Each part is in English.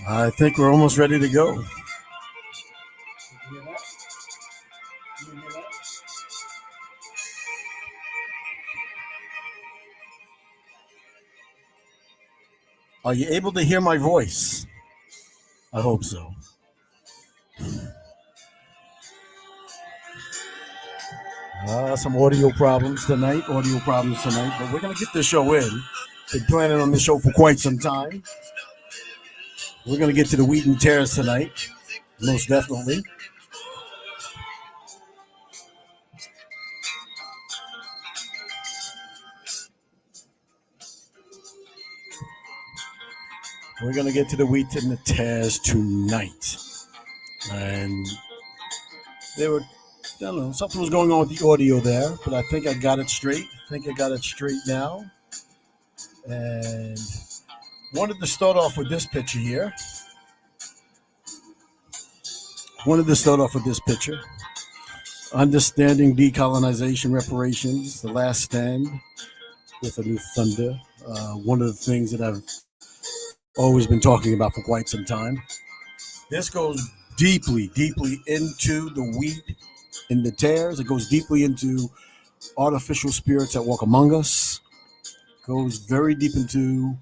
I think we're almost ready to go. Are you able to hear my voice? I hope so. Some audio problems tonight, but we're going to get this show in. Been planning on this show for quite some time. We're going to get to the wheat and tares tonight, most definitely. We're going to get to the wheat and the tares tonight. And there were, I don't know, something was going on with the audio there, but I think I got it straight. I think I got it straight now. And wanted to start off with this picture here. Understanding decolonization reparations, the last stand with a new thunder. One of the things that I've always been talking about for quite some time. This goes deeply into the wheat and the tares. It goes deeply into artificial spirits that walk among us. It goes very deep into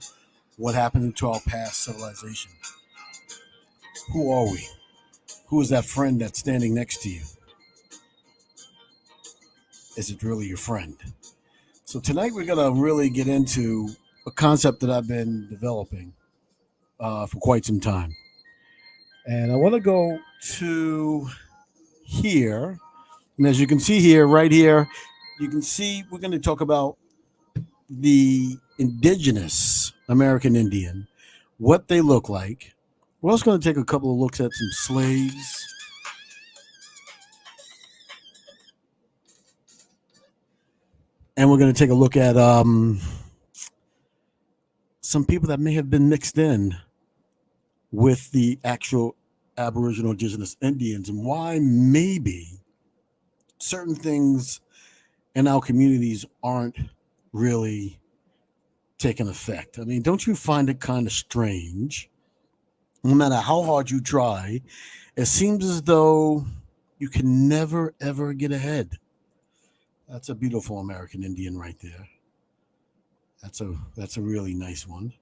what happened to our past civilization. Who are we? Who is that friend that's standing next to you? Is it really your friend? So tonight we're going to really get into a concept that I've been developing for quite some time. And I want to go to here. And as you can see here, right here, you can see we're going to talk about the Indigenous American Indian, what they look like. We're also going to take a couple of looks at some slaves. And we're going to take a look at some people that may have been mixed in with the actual Aboriginal Indigenous Indians and why maybe certain things in our communities aren't really taking effect. I mean, don't you find it kind of strange? No matter how hard you try, it seems as though you can never, ever get ahead. That's a beautiful American Indian right there. That's a really nice one.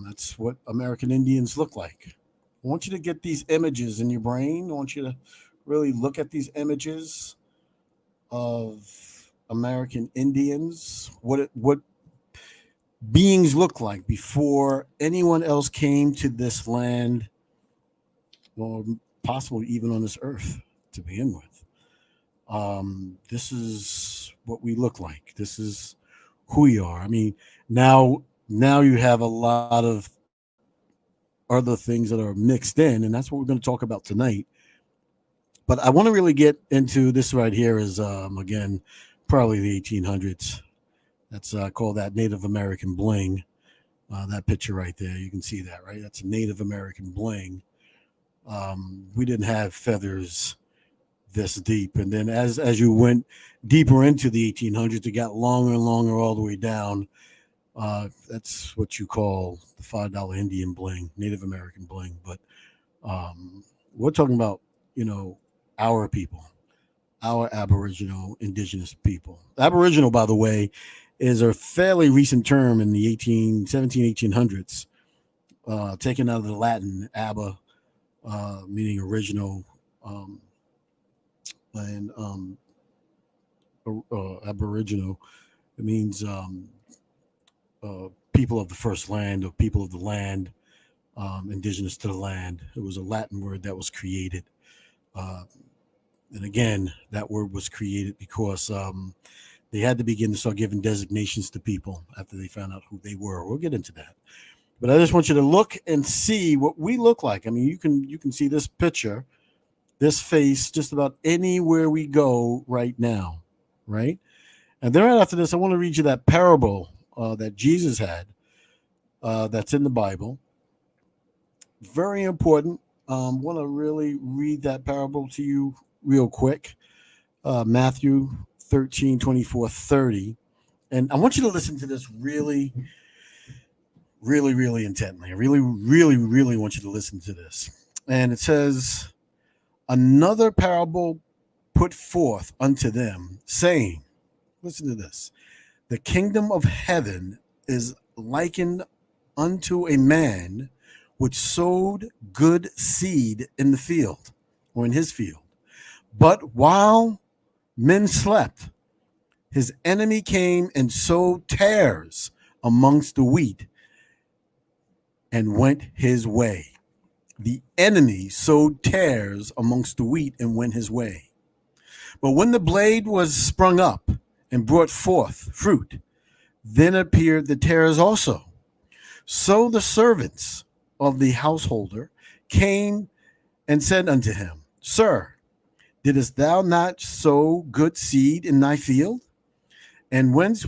That's what American Indians look like. I want you to get these images in your brain. I want you to really look at these images of American Indians, what beings look like before anyone else came to this land, or possibly even on this earth to begin with. This is what we look like. This is who we are. I mean, now you have a lot of other things that are mixed in, and that's what we're going to talk about tonight. But I want to really get into this right here is again probably the 1800s. That's called that Native American bling. That picture right there, you can see that, right? That's a Native American bling. We didn't have feathers this deep, and then as you went deeper into the 1800s, it got longer and longer all the way down. That's what you call the $5 Indian bling, Native American bling. But we're talking about, our people, our Aboriginal Indigenous people. Aboriginal, by the way, is a fairly recent term in the 1800s, taken out of the Latin "abba," meaning original, and Aboriginal. It means people of the first land or people of the land, indigenous to the land. It was a Latin word that was created. And again, that word was created because they had to begin to start giving designations to people after they found out who they were. We'll get into that. But I just want you to look and see what we look like. I mean, you can see this picture, this face, just about anywhere we go right now, right? And then right after this, I want to read you that parable that Jesus had that's in the Bible. Very important. Want to really read that parable to you real quick. Matthew 13, 24, 30. And I want you to listen to this really, really, really intently. I really, really, really want you to listen to this. And it says, another parable put forth unto them, saying, listen to this, the kingdom of heaven is likened unto a man which sowed good seed in the field, or in his field. But while men slept, his enemy came and sowed tares amongst the wheat and went his way. The enemy sowed tares amongst the wheat and went his way. But when the blade was sprung up and brought forth fruit, then appeared the tares also. So the servants of the householder came and said unto him, Sir, didst thou not sow good seed in thy field? And whence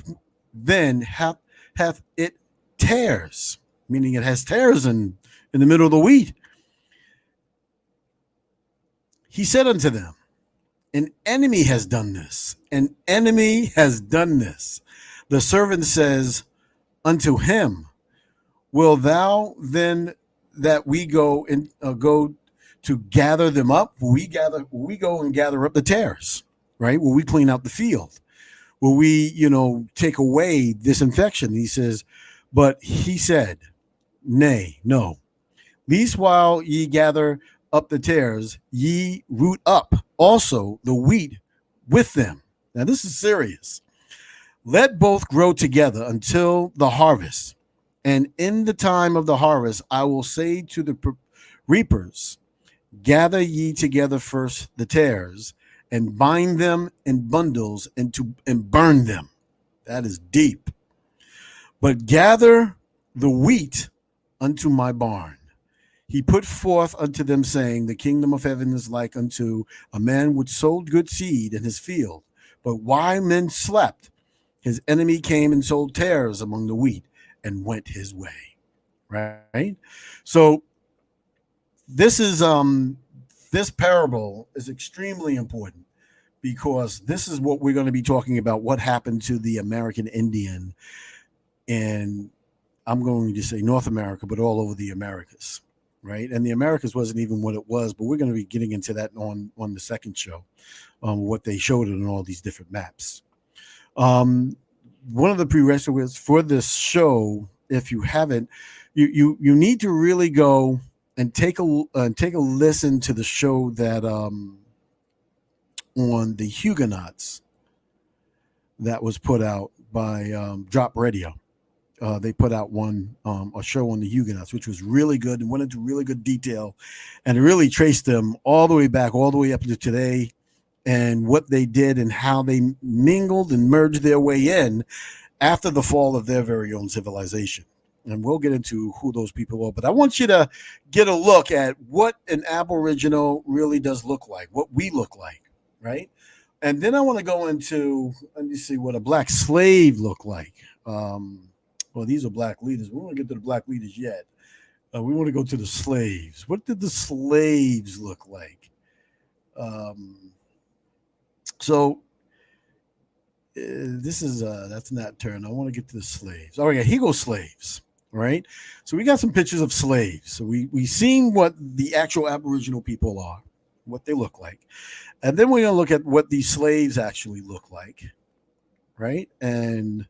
then hath it tares? Meaning it has tares in the middle of the wheat. He said unto them, an enemy has done this. An enemy has done this. The servant says unto him, will thou then that we go to gather them up? Will we go and gather up the tares? Right? Will we clean out the field? Will we, take away this infection? He says, but he said, nay, no. Least while ye gather up the tares, ye root up also the wheat with them. Now this is serious. Let both grow together until the harvest. And in the time of the harvest, I will say to the reapers, gather ye together first the tares, and bind them in bundles and burn them. That is deep. But gather the wheat unto my barn. He put forth unto them, saying, the kingdom of heaven is like unto a man which sowed good seed in his field. But while men slept, his enemy came and sowed tares among the wheat and went his way. Right? So this parable is extremely important, because this is what we're going to be talking about, what happened to the American Indian in, I'm going to say North America, but all over the Americas, right? And the Americas wasn't even what it was, but we're going to be getting into that on the second show, what they showed it on all these different maps. One of the prerequisites for this show, if you haven't, you need to really go and take a listen to the show that on the Huguenots that was put out by Drop Radio. They put out a show on the Huguenots, which was really good and went into really good detail, and it really traced them all the way back, all the way up to today, and what they did and how they mingled and merged their way in after the fall of their very own civilization. And we'll get into who those people are, but I want you to get a look at what an Aboriginal really does look like, what we look like, right? And then I want to go into, let me see, what a black slave looked like. Well, these are black leaders. We won't get to the black leaders yet. We want to go to the slaves. What did the slaves look like? So this is that's not turn. I want to get to the slaves. Oh yeah, here goes slaves. Right. So we got some pictures of slaves. So we seen what the actual Aboriginal people are, what they look like, and then we're gonna look at what these slaves actually look like, right, and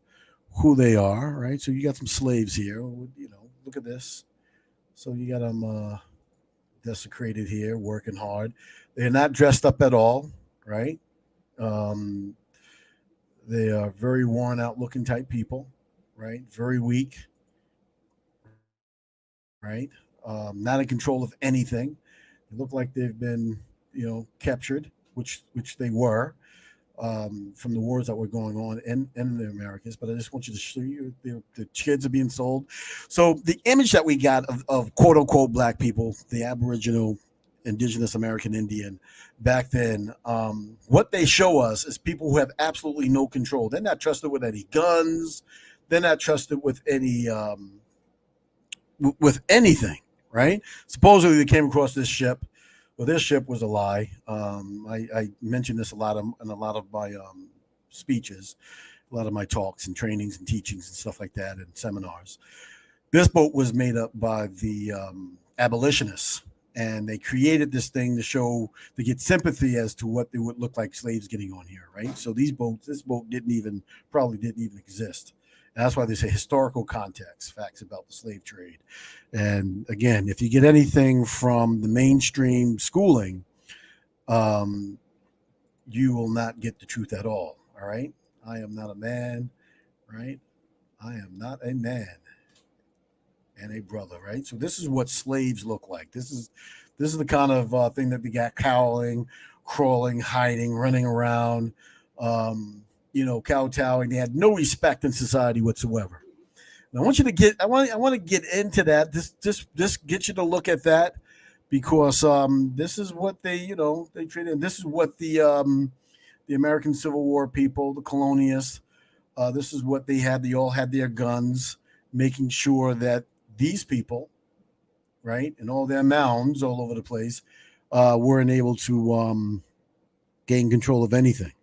who they are. Right. So you got some slaves here. Look at this. So you got them desecrated here, working hard. They're not dressed up at all. Right. Um, they are very worn out looking type people. Right. Very weak. Right? Not in control of anything. They look like they've been, captured, which they were, from the wars that were going on in the Americas. But I just want you to show you the kids are being sold. So the image that we got of quote unquote black people, the Aboriginal, Indigenous American Indian, back then, what they show us is people who have absolutely no control. They're not trusted with any guns. They're not trusted with any. With anything, right? Supposedly they came across this ship. Well, this ship was a lie. I mentioned this in a lot of my speeches, a lot of my talks and trainings and teachings and stuff like that, and seminars. This boat was made up by the abolitionists, and they created this thing to show to get sympathy as to what they would look like slaves getting on here, right? So this boat didn't even exist. And that's why there's a historical context, facts about the slave trade. And again, if you get anything from the mainstream schooling, um, you will not get the truth at all. All right. I am not a man, right? I am not a man and a brother, right? So this is what slaves look like. This is the kind of thing that they got cowling, crawling, hiding, running around, kowtowing. They had no respect in society whatsoever. And I want you to get. I want to get into that. This get you to look at that because this is what they treated. This is what the American Civil War people, the colonialists, this is what they had. They all had their guns, making sure that these people, right, and all their mounds all over the place, weren't able to gain control of anything,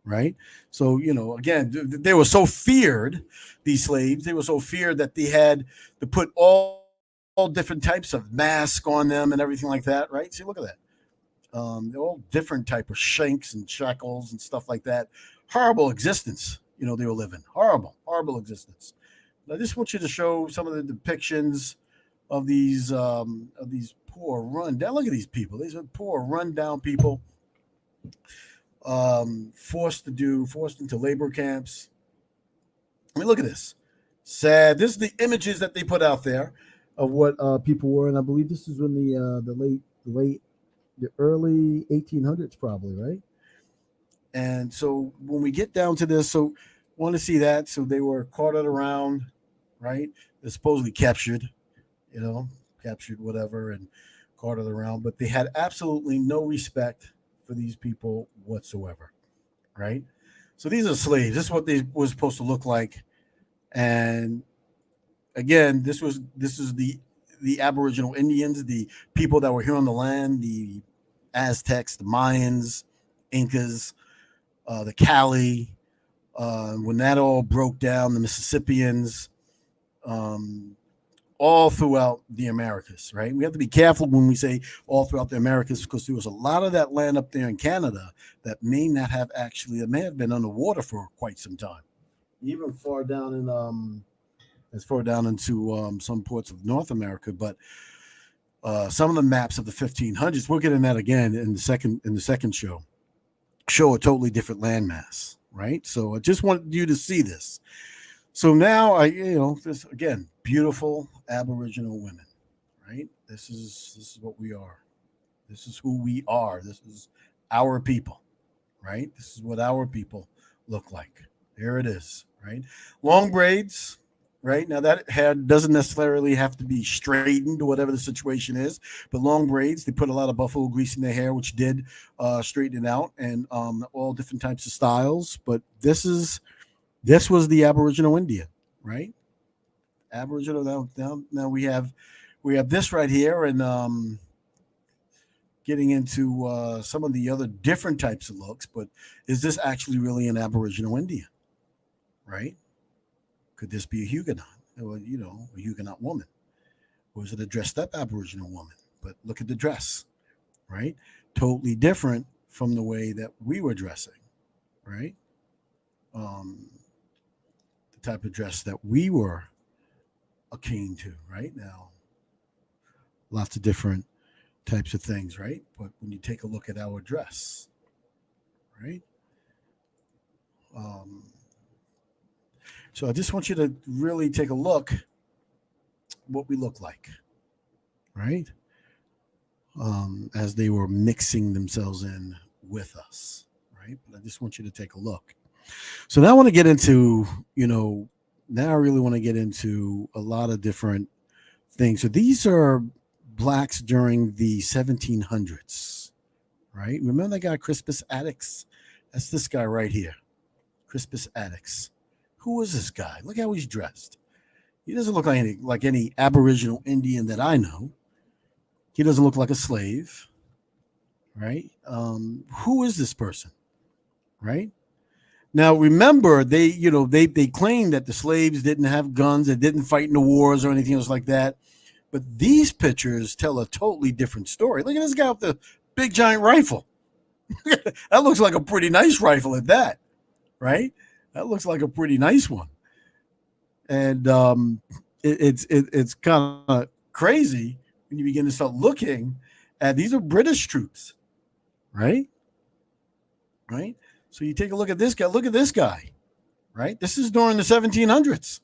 right? So, again, they were so feared, these slaves, they were so feared that they had to put all different types of masks on them and everything like that, right? See, look at that. They're all different type of shanks and shackles and stuff like that. Horrible existence, they were living. Horrible existence. I just want you to show some of the depictions of these poor rundown. Look at these people. These are poor rundown people, forced into labor camps. I mean, look at this. Sad. This is the images that they put out there of what people were, and I believe this is when the early 1800s, probably, right? And so when we get down to this, so want to see that. So they were carted around, right? They're supposedly captured, you know, captured whatever and carted around, but they had absolutely no respect for these people whatsoever, right? So these are slaves. This is what they were supposed to look like. And again, this is the Aboriginal Indians, the people that were here on the land, the Aztecs, the Mayans, Incas, the Cali. When that all broke down, the Mississippians, um, all throughout the Americas, right? We have to be careful when we say all throughout the Americas because there was a lot of that land up there in Canada that may not have actually, it may have been underwater for quite some time. Even far down in as far down into some parts of North America, but some of the maps of the 1500s, we'll get in that again in the second show a totally different landmass, right? So I just want you to see this. So now this again, beautiful Aboriginal women, right? This is what we are. This is who we are. This is our people, right? This is what our people look like. There it is, right? Long braids, right? Now that hair doesn't necessarily have to be straightened or whatever the situation is, but long braids. They put a lot of buffalo grease in their hair, which did straighten it out, and all different types of styles. But this was the Aboriginal Indian, right? Aboriginal. Now we have this right here, and getting into some of the other different types of looks. But is this actually really an Aboriginal Indian, right? Could this be a Huguenot, or a Huguenot woman, or is it a dressed up Aboriginal woman? But look at the dress, right? Totally different from the way that we were dressing, right? Um, the type of dress that we were akin to, right? Now, lots of different types of things, right? But when you take a look at our dress, right? Um, so I just want you to really take a look what we look like, right? As they were mixing themselves in with us, right? But I just want you to take a look. So now I want to get into, now I really want to get into a lot of different things. So these are blacks during the 1700s, right? Remember that guy, Crispus Attucks? That's this guy right here, Crispus Attucks. Who is this guy? Look how he's dressed. He doesn't look like any Aboriginal Indian that I know. He doesn't look like a slave, right? Who is this person, right? Now remember, they claim that the slaves didn't have guns, they didn't fight in the wars or anything else like that. But these pictures tell a totally different story. Look at this guy with the big giant rifle. That looks like a pretty nice rifle at that, right? That looks like a pretty nice one. And it's kind of crazy when you begin to start looking at these are British troops, right? Right. So you take a look at this guy. Look at this guy, right? This is during the 1700s,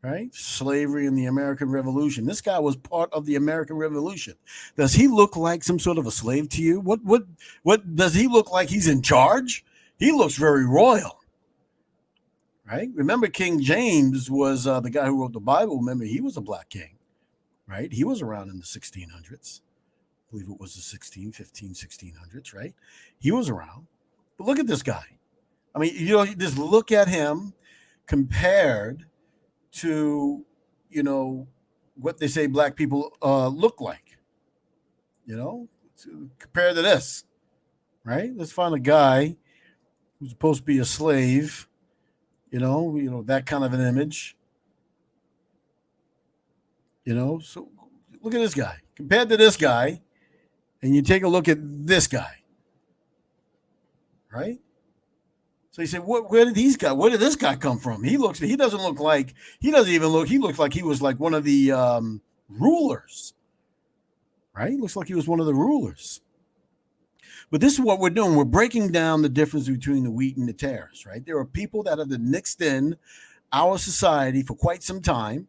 right? Slavery and the American Revolution. This guy was part of the American Revolution. Does he look like some sort of a slave to you? What does he look like? He's in charge. He looks very royal, right? Remember, King James was the guy who wrote the Bible. Remember, he was a black king, right? He was around in the 1600s. I believe it was the 1600s, right? He was around. But look at this guy. I mean, just look at him compared to, what they say black people look like, compared to this, right? Let's find a guy who's supposed to be a slave, that kind of an image, So look at this guy compared to this guy, and you take a look at this guy, right? So you say, where did this guy come from? He looks like he looks like he was like one of the rulers, right? He looks like he was one of the rulers. But this is what we're doing. We're breaking down the difference between the wheat and the tares, right? There are people that have been mixed in our society for quite some time,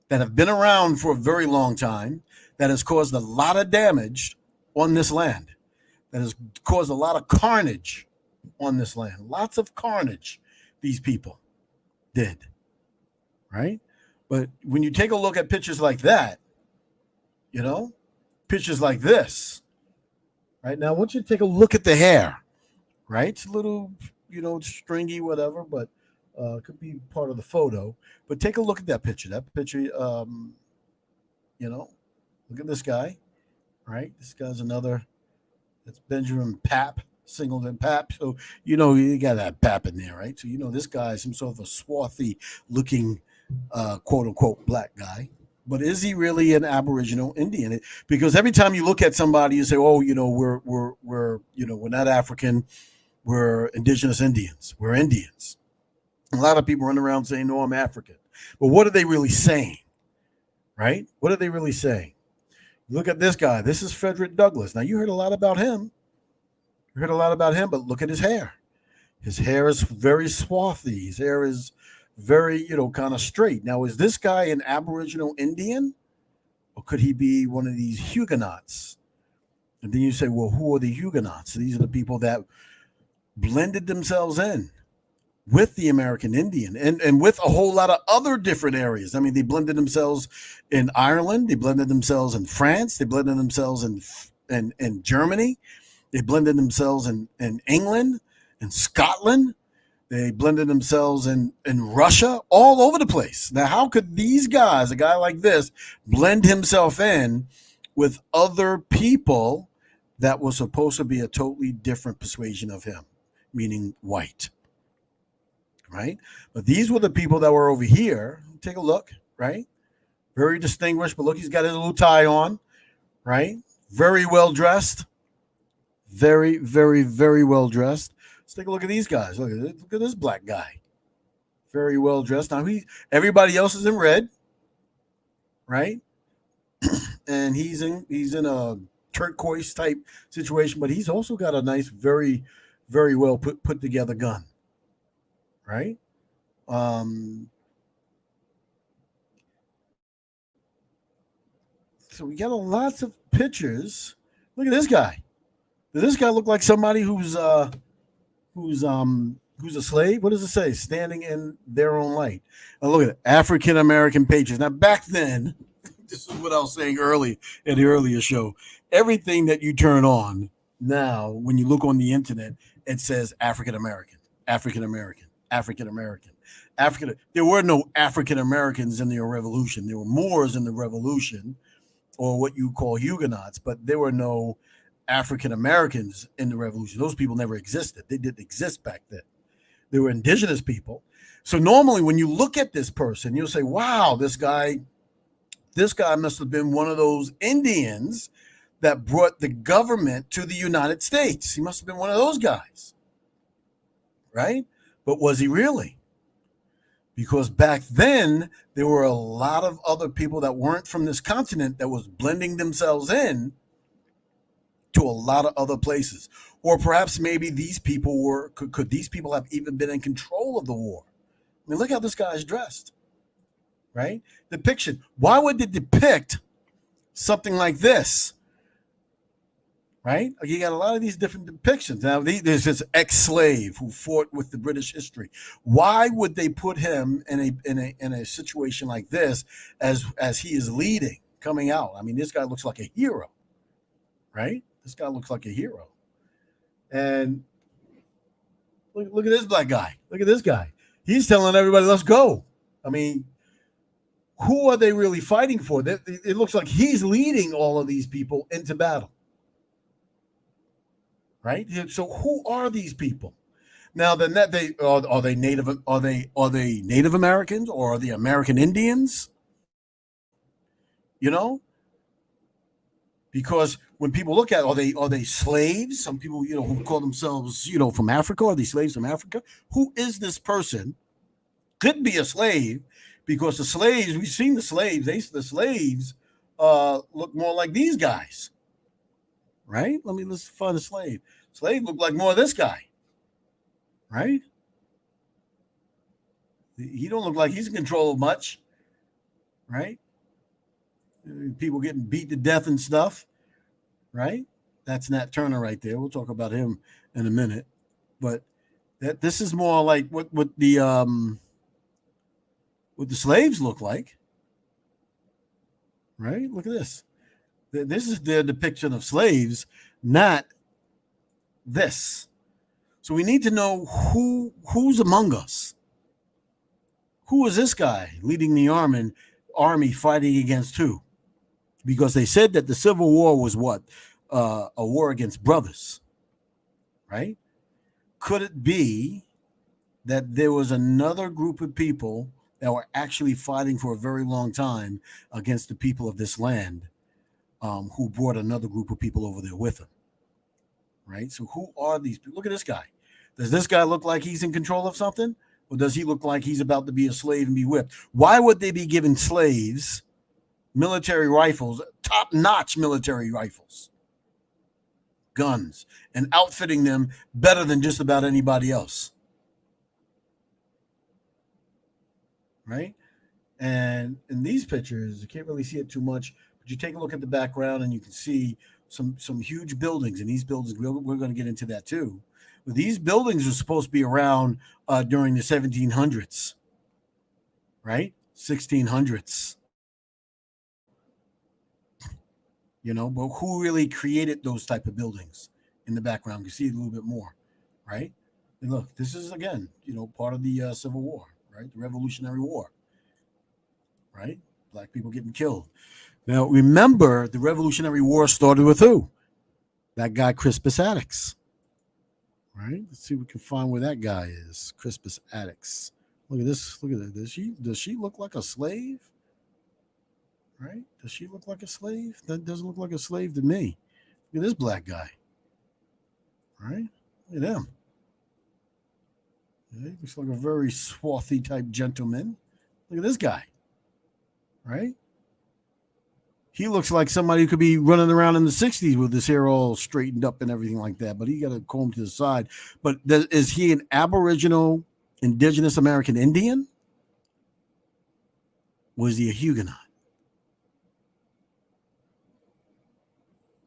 that have been around for a very long time, that has caused a lot of damage on this land, that has caused a lot of carnage on this land. Lots of carnage these people did, right? But when you take a look at pictures like that, pictures like this, right? Now, I want you to take a look at the hair, right? It's a little, stringy, whatever, but could be part of the photo. But take a look at that picture. That picture, look at this guy, right? This guy's it's Benjamin Pap, Singleton Pap. So, you got that Pap in there, right? So, this guy is some sort of a swarthy looking, quote unquote, black guy. But is he really an Aboriginal Indian? Because every time you look at somebody, you say, "Oh, we're not African. We're Indigenous Indians. We're Indians." A lot of people run around saying, "No, I'm African." But what are they really saying? Right? What are they really saying? Look at this guy. This is Frederick Douglass. Now, you heard a lot about him. But look at his hair. His hair is very swarthy. His hair is very, kind of straight. Now, is this guy an Aboriginal Indian? Or could he be one of these Huguenots? And then you say, well, who are the Huguenots? These are the people that blended themselves in with the American Indian and with a whole lot of other different areas. I mean, they blended themselves in Ireland. They blended themselves in France. They blended themselves in Germany. They blended themselves in England and Scotland. They blended themselves in Russia, all over the place. Now, how could these guys, a guy like this, blend himself in with other people that was supposed to be a totally different persuasion of him, meaning white, right? But these were the people that were over here. Take a look, right? Very distinguished, but look, he's got his little tie on, right? Very well dressed. Very, very, very well dressed. Let's take a look at these guys. Look at this black guy. Very well dressed. Now everybody else is in red, right? And he's in a turquoise type situation, but he's also got a nice, very, very well put together gun, right? So we got lots of pictures. Look at this guy. Does this guy look like somebody who's a slave? What does it say? Standing in their own light. Now look at it. African American patriots. Now back then, this is what I was saying early in the earlier show. Everything that you turn on now, when you look on the internet, it says African American, African American, African American, African. There were no African Americans in the revolution. There were Moors in the revolution, or what you call Huguenots, but there were no African Americans in the revolution. Those people never existed. They didn't exist back then. They were indigenous people. So normally when you look at this person, you'll say, wow, this guy must have been one of those Indians that brought the government to the United States. He must have been one of those guys, right? But was he really? Because back then, there were a lot of other people that weren't from this continent that was blending themselves in to a lot of other places. Or perhaps maybe these people were, could these people have even been in control of the war? I mean, look how this guy's dressed, right? Depiction. Why would they depict something like this? Right? You got a lot of these different depictions. Now, there's this ex-slave who fought with the British history. Why would they put him in a situation like this as he is leading, coming out? I mean, this guy looks like a hero, right? This guy looks like a hero. And look at this black guy. Look at this guy. He's telling everybody, let's go. I mean, who are they really fighting for? It looks like he's leading all of these people into battle. Right. So who are these people? Now, then that are they Native? Are they Native Americans or are they American Indians? You know, because when people look at, are they slaves? Some people, who call themselves, from Africa. Are they slaves from Africa? Who is this person? Could be a slave, because the slaves, we've seen the slaves. The slaves look more like these guys. Right? Let's find a slave. Slave looked like more of this guy. Right? He don't look like he's in control of much. Right? People getting beat to death and stuff. Right? That's Nat Turner right there. We'll talk about him in a minute. But this is more like what the slaves look like. Right? Look at this. This is their depiction of slaves, not this. So we need to know who's among us. Who is this guy leading the army fighting against who? Because they said that the Civil War was what? A war against brothers, right? Could it be that there was another group of people that were actually fighting for a very long time against the people of this land? Who brought another group of people over there with him, right? So who are these people? Look at this guy. Does this guy look like he's in control of something? Or does he look like he's about to be a slave and be whipped? Why would they be giving slaves military rifles, top-notch military rifles, guns, and outfitting them better than just about anybody else? Right? And in these pictures, you can't really see it too much. You take a look at the background and you can see some huge buildings. And these buildings, we're going to get into that too. But these buildings are supposed to be around during the 1700s, right? 1600s. But who really created those type of buildings in the background? You see it a little bit more, right? And look, this is, again, part of the Civil War, right? The Revolutionary War, right? Black people getting killed. Now, remember, the Revolutionary War started with who? That guy, Crispus Attucks. Right? Let's see if we can find where that guy is. Crispus Attucks. Look at this. Look at that. Does she look like a slave? Right? Does she look like a slave? That doesn't look like a slave to me. Look at this black guy. Right? Look at him. Yeah, he looks like a very swarthy type gentleman. Look at this guy. Right? He looks like somebody who could be running around in the 60s with his hair all straightened up and everything like that. But he got a comb to the side. But is he an Aboriginal, Indigenous American Indian? Was he a Huguenot?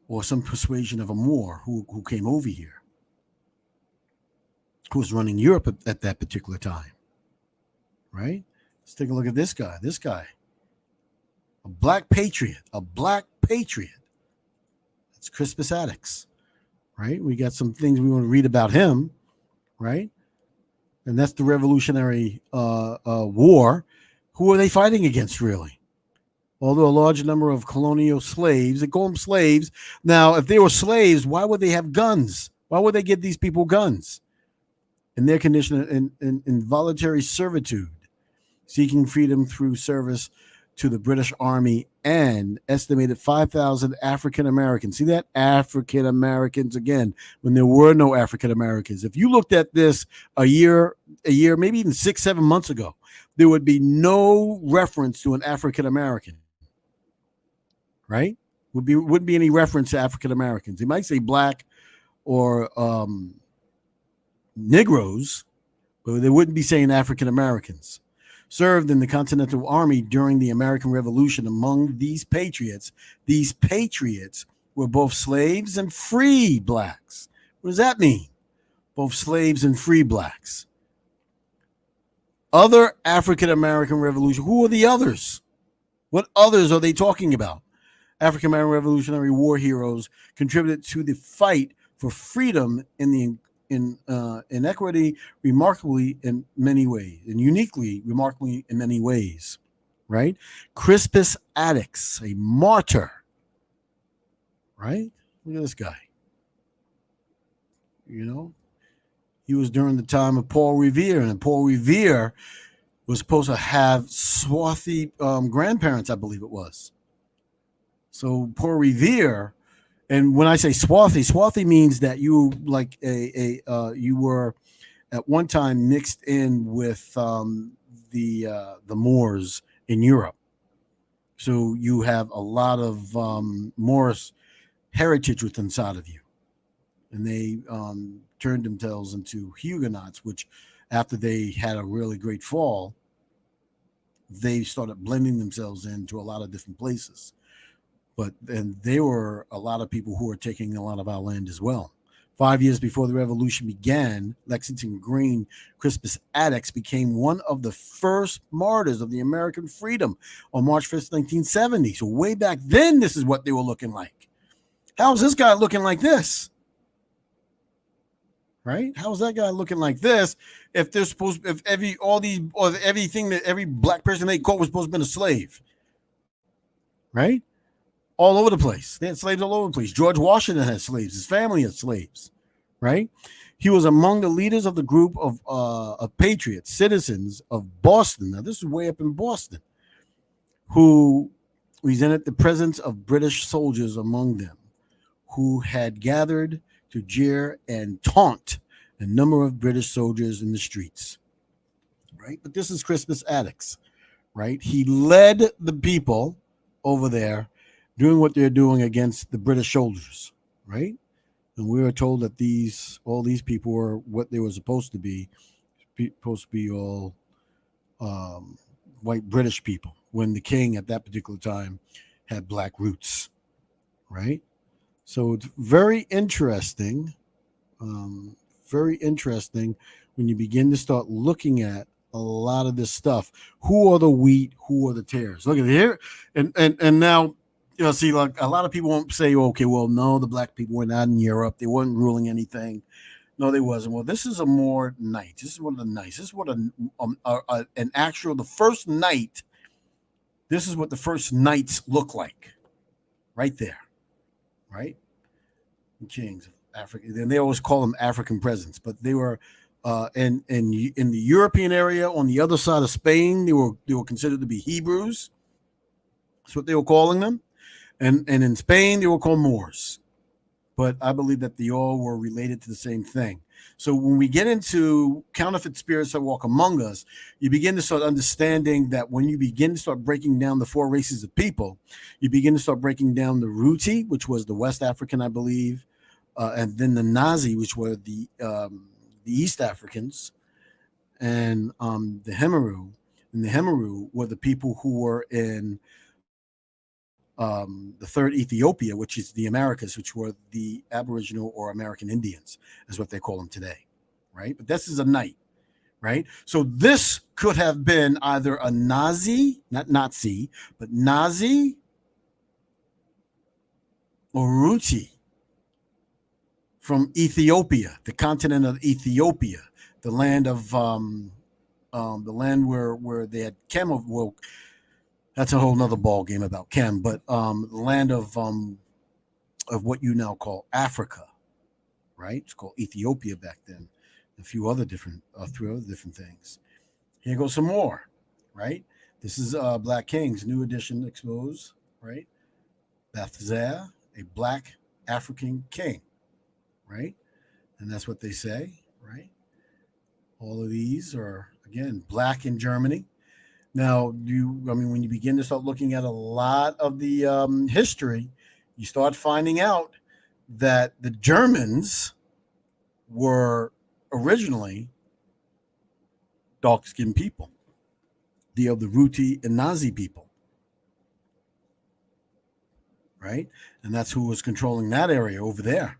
Or some persuasion of a Moor who came over here, who was running Europe at that particular time? Right? Let's take a look at this guy. This guy. A black patriot. It's Crispus Attucks, right? We got some things we want to read about him, right? And that's the Revolutionary War. Who are they fighting against, really? Although a large number of colonial slaves, they call them slaves. Now, if they were slaves, why would they have guns? Why would they give these people guns? In their condition in voluntary servitude, seeking freedom through service to the British Army and estimated 5,000 African Americans. See that? African Americans again, when there were no African Americans. If you looked at this a year, maybe even 6, 7 months ago, there would be no reference to an African American, right? Wouldn't be any reference to African Americans. They might say black or Negroes, but they wouldn't be saying African Americans. Served in the Continental Army during the American Revolution. Among these patriots were both slaves and free blacks. What does that mean? Both slaves and free blacks. Other African American Revolution. Who are the others? What others are they talking about? African American Revolutionary War heroes contributed to the fight for freedom in equity remarkably in many ways, and uniquely remarkably in many ways, right? Crispus Attucks, a martyr, right? Look at this guy. You know, he was during the time of Paul Revere, and Paul Revere was supposed to have swarthy grandparents, I believe it was. So Paul Revere. And when I say swarthy means that you like you were at one time mixed in with the Moors in Europe. So you have a lot of Moorish heritage within inside of you, and they turned themselves into Huguenots, which after they had a really great fall, they started blending themselves into a lot of different places. But then there were a lot of people who were taking a lot of our land as well. 5 years before the revolution began, Lexington Green Crispus Attucks became one of the first martyrs of the American freedom on March 5th, 1970. So way back then, this is what they were looking like. How's this guy looking like this? Right? How's that guy looking like this? If they're supposed, if everything that every black person they caught was supposed to be a slave, right? All over the place. They had slaves all over the place. George Washington had slaves. His family had slaves, right? He was among the leaders of the group of patriots, citizens of Boston. Now, this is way up in Boston, who resented the presence of British soldiers among them, who had gathered to jeer and taunt a number of British soldiers in the streets, right? But this is Crispus Attucks, right? He led the people over there doing what they're doing against the British soldiers, right? And we were told that all these people were what they were supposed to be all white British people, when the king at that particular time had black roots, right? So it's very interesting when you begin to start looking at a lot of this stuff. Who are the wheat? Who are the tares? Look at here, and now. See, like a lot of people won't say, okay, well, no, the black people were not in Europe. They weren't ruling anything. No, they wasn't. Well, this is a more night. This is one of the nights. This is what the first night. This is what the first nights look like, right there, right? Kings of Africa. And they always call them African presence, but they were in the European area on the other side of Spain. They were considered to be Hebrews. That's what they were calling them. And in Spain, they were called Moors. But I believe that they all were related to the same thing. So when we get into counterfeit spirits that walk among us, you begin to start understanding that when you begin to start breaking down the four races of people, you begin to start breaking down the Ruti, which was the West African, I believe, and then the Nazi, which were the East Africans, and the Hemaru. And the Hemaru were the people who were in the third Ethiopia, which is the Americas, which were the Aboriginal or American Indians, is what they call them today, right? But this is a night, right? So this could have been either a Nazi, not Nazi, but Nazi or Ruti from Ethiopia, the continent of Ethiopia, the land of the land where they had camel. Well, That's a whole nother ball game about Chem. But the land of what you now call Africa, right? It's called Ethiopia back then. A few other different, three other different things. Here goes some more, right? This is Black Kings, new edition exposed, right? Bethzer, a black African king, right? And that's what they say, right? All of these are again black in Germany. Now, I mean, when you begin to start looking at a lot of the history, you start finding out that the Germans were originally dark skinned people, the Ruti and Nazi people, right? And that's who was controlling that area over there,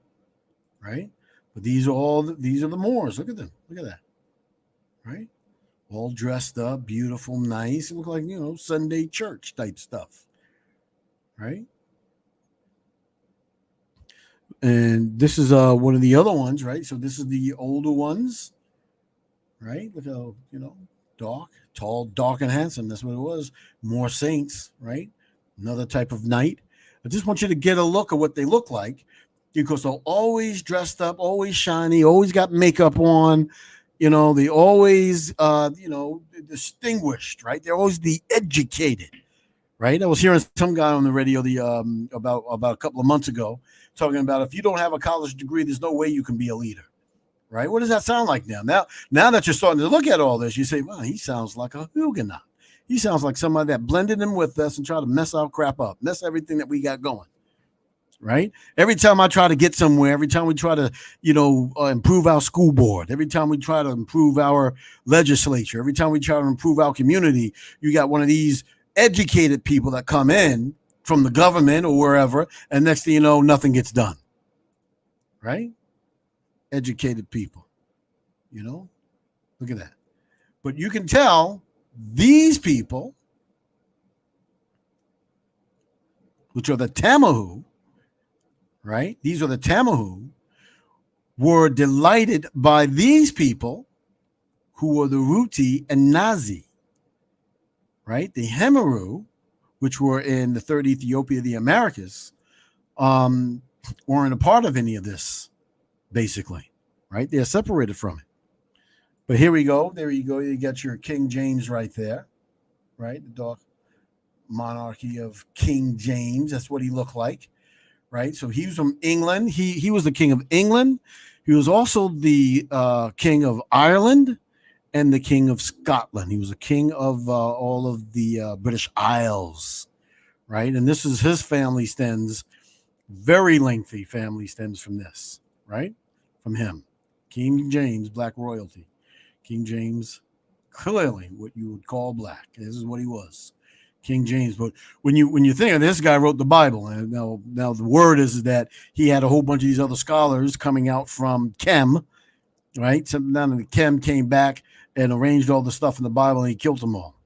right? But these are the Moors. Look at them. Look at that, right? All dressed up, beautiful, nice. It looked like Sunday church type stuff, right? And this is one of the other ones, right? So this is the older ones, right? Look how dark, tall, dark, and handsome. That's what it was. More saints, right? Another type of knight. I just want you to get a look at what they look like because they're always dressed up, always shiny, always got makeup on. They always, distinguished, right? They're always the educated, right? I was hearing some guy on the radio about a couple of months ago talking about if you don't have a college degree, there's no way you can be a leader, right? What does that sound like now? Now that you're starting to look at all this, you say, well, he sounds like a Huguenot. He sounds like somebody that blended in with us and tried to mess our crap up, mess everything that we got going. Right. Every time I try to get somewhere, every time we try to, improve our school board, every time we try to improve our legislature, every time we try to improve our community, you got one of these educated people that come in from the government or wherever, and next thing you know, nothing gets done. Right? Educated people, look at that. But you can tell these people, which are the Tamahu, right? These are the Tamahu, were delighted by these people who were the Ruti and Nazi, right? The Hemeru, which were in the third Ethiopia of the Americas, weren't a part of any of this, basically, right? They're separated from it. But here we go. There you go. You got your King James right there, right? The dark monarchy of King James. That's what he looked like, right? So he was from England. He was the king of England. He was also the king of Ireland and the king of Scotland. He was a king of all of the British Isles, right? And this is his family stems, very lengthy family stems from this, right? From him, King James, black royalty. King James, clearly what you would call black. This is what he was, King James. But when you think of this guy wrote the Bible, and now the word is that he had a whole bunch of these other scholars coming out from Chem, right? Some none of the Chem came back and arranged all the stuff in the Bible, and he killed them all,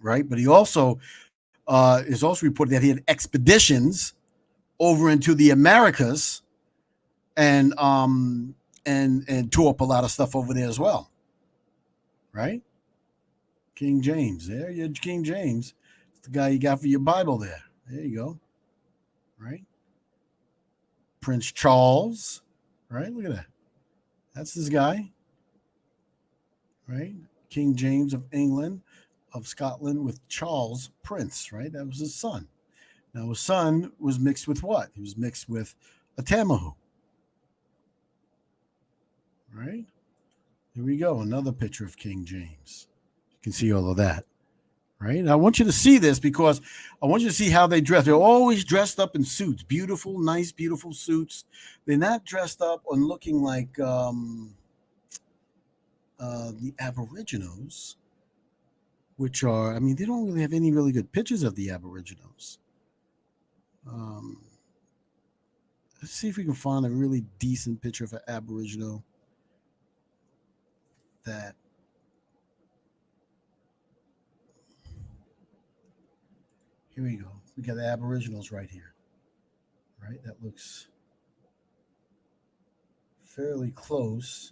right? But he also is also reported that he had expeditions over into the Americas and tore up a lot of stuff over there as well, right? King James, there you King James, it's the guy you got for your Bible there. There you go, right? Prince Charles, right? Look at that. That's this guy, right? King James of England, of Scotland, with Charles Prince, right? That was his son. Now his son was mixed with what? He was mixed with a Tamahu, right? Here we go, another picture of King James. You can see all of that, right? And I want you to see this because I want you to see how they dress. They're always dressed up in suits, beautiful, nice, beautiful suits. They're not dressed up and looking like the Aboriginals, which are, I mean, they don't really have any really good pictures of the Aboriginals. Let's see if we can find a really decent picture of an Aboriginal that here we go. We got the Aboriginals right here, right? That looks fairly close,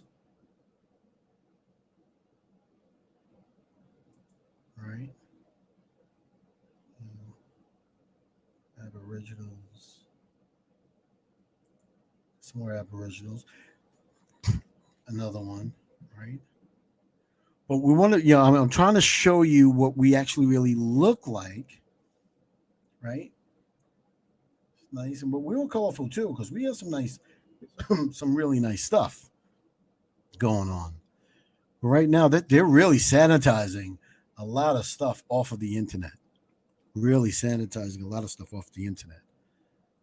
right? Aboriginals. Some more Aboriginals. Another one, right? But we want to, I'm trying to show you what we actually really look like, right? Nice, but we're all colorful too because we have some nice, some really nice stuff going on. But right now, that they're really sanitizing a lot of stuff off of the internet. Really sanitizing a lot of stuff off the internet,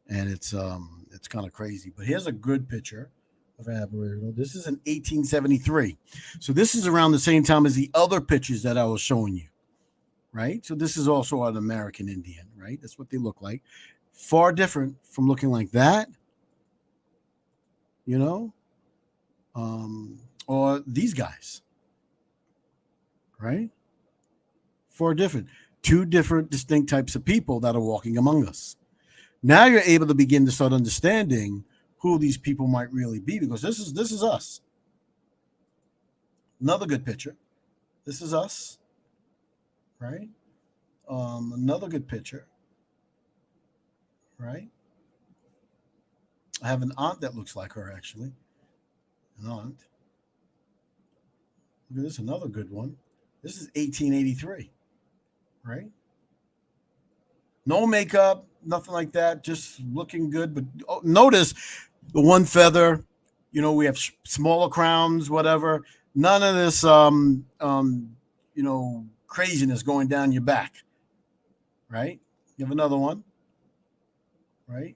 and it's kind of crazy. But here's a good picture of Aboriginal. This is in 1873, so this is around the same time as the other pictures that I was showing you, right? So this is also an American Indian, right? That's what they look like. Far different from looking like that, you know, or these guys, right? Far different. Two different distinct types of people that are walking among us. Now you're able to begin to start understanding who these people might really be because this is us. Another good picture. This is us, right? Another good picture, right? I have an aunt that looks like her actually. An aunt. Look at this, another good one. This is 1883, right? No makeup, nothing like that, just looking good. But notice the one feather, we have smaller crowns, whatever. None of this, craziness going down your back, right? You have another one, right?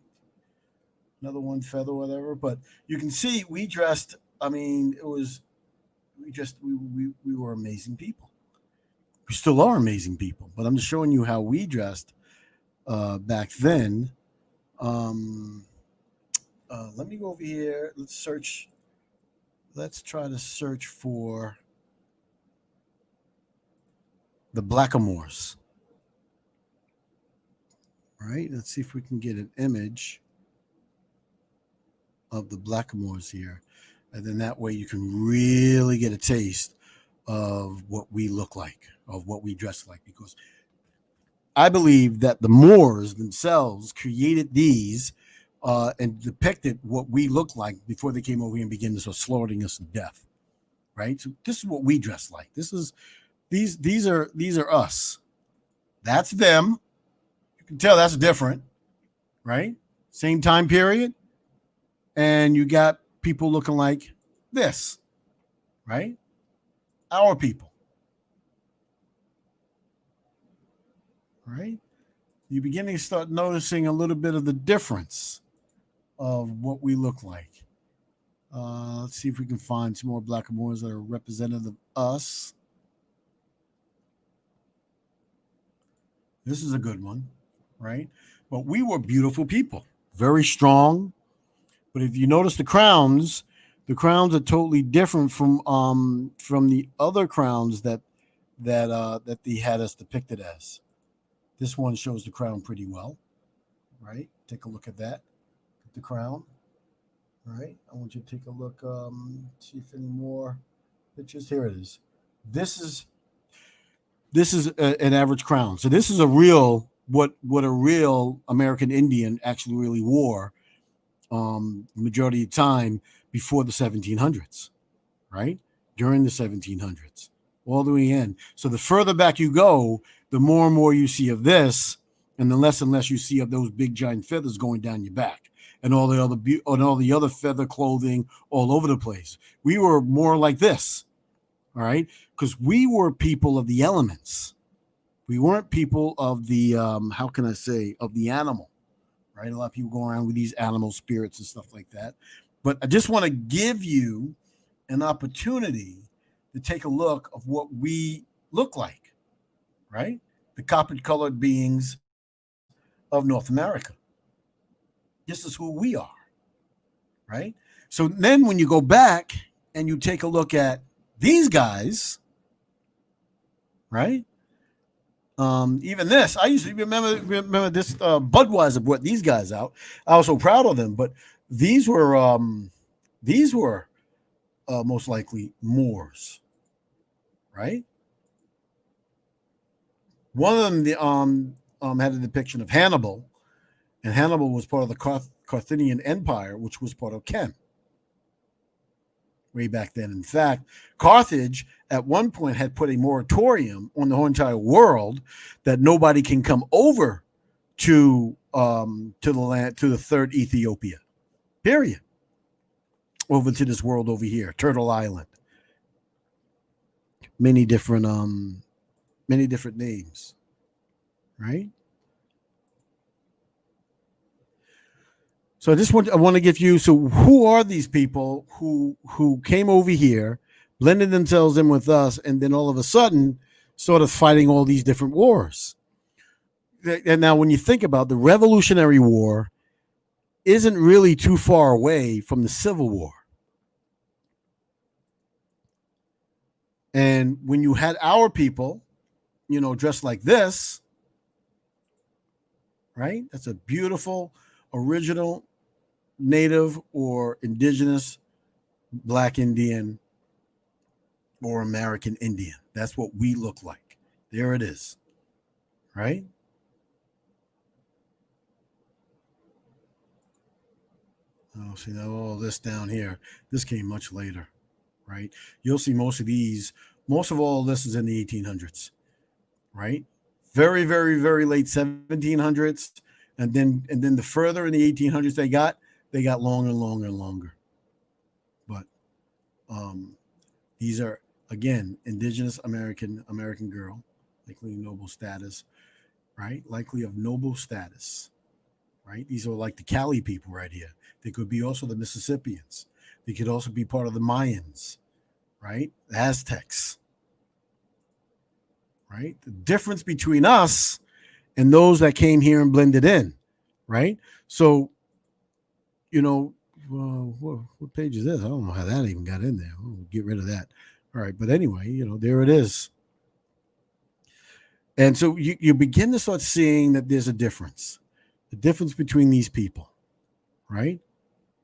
Another one feather, whatever. But you can see we dressed. I mean, it was we were amazing people. We still are amazing people. But I'm just showing you how we dressed back then. Um, Let me go over here. Let's search. Let's try to search for the blackamoors. Right? Let's see if we can get an image of the blackamoors here. And then that way you can really get a taste of what we look like, of what we dress like. Because I believe that the Moors themselves created these and depicted what we look like before they came over here and began to start slaughtering us to death. Right? So this is what we dress like. These are us. That's them. You can tell that's different, right? Same time period. And you got people looking like this, right? Our people. Right? You're beginning to start noticing a little bit of the difference of what we look like. Let's see if we can find some more blackamoors that are representative of us. This is a good one, right? But we were beautiful people, very strong. But if you notice the crowns are totally different from the other crowns that they had us depicted as. This one shows the crown pretty well, right? Take a look at that, the crown. All right, I want you to take a look. See if any more pictures. Here it is. This is an average crown. So this is a real what a real American Indian actually really wore. Majority of the time before the 1700s, right? During the 1700s, all the way in. So the further back you go, the more and more you see of this, and the less and less you see of those big giant feathers going down your back, and all the other feather clothing all over the place. We were more like this, all right, because we were people of the elements. We weren't people of the how can I say, of the animal, right? A lot of people go around with these animal spirits and stuff like that. But I just want to give you an opportunity to take a look of what we look like, right? The copper colored beings of North America. This is who we are, right? So then when you go back and you take a look at these guys, right? Even this, I used to remember this. Budweiser brought these guys out. I was so proud of them, but these were most likely Moors, right? One of them had a depiction of Hannibal, And Hannibal was part of the Carthaginian Empire, which was part of Kem way back then. In fact, Carthage at one point had put a moratorium on the whole entire world that nobody can come over to the land, to the third Ethiopia, period, over to this world over here, Turtle Island. Many different names, right? So I want to give you, so who are these people who came over here, blended themselves in with us, and then all of a sudden sort of fighting all these different wars? And now when you think about the Revolutionary War, isn't really too far away from the Civil War. And when you had our people, dressed like this, right? That's a beautiful, original, Native or Indigenous Black Indian or American Indian. That's what we look like. There it is, right? Oh, see, now all this down here, this came much later, right? You'll see most of all this is in the 1800s, right? Very, very, very late 1700s. And then the further in the 1800s they got longer and longer and longer. But these are, again, Indigenous American girl, likely noble status, right? Likely of noble status, right? These are like the Cali people right here. They could be also the Mississippians. They could also be part of the Mayans, right? The Aztecs, right? The difference between us and those that came here and blended in, right? So, what page is this? I don't know how that even got in there. We'll get rid of that. All right. But anyway, there it is. And so you begin to start seeing that there's a difference. The difference between these people, right?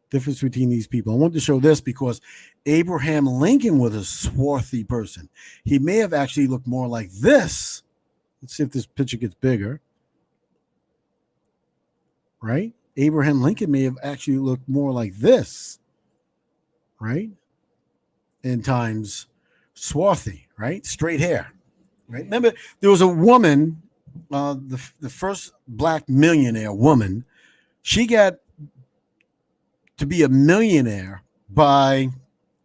Difference between these people. I want to show this because Abraham Lincoln was a swarthy person. He may have actually looked more like this. Let's see if this picture gets bigger. Right? Abraham Lincoln may have actually looked more like this. Right? In times, swarthy, right? Straight hair. Right? Remember, there was a woman, the first Black millionaire woman. She got to be a millionaire by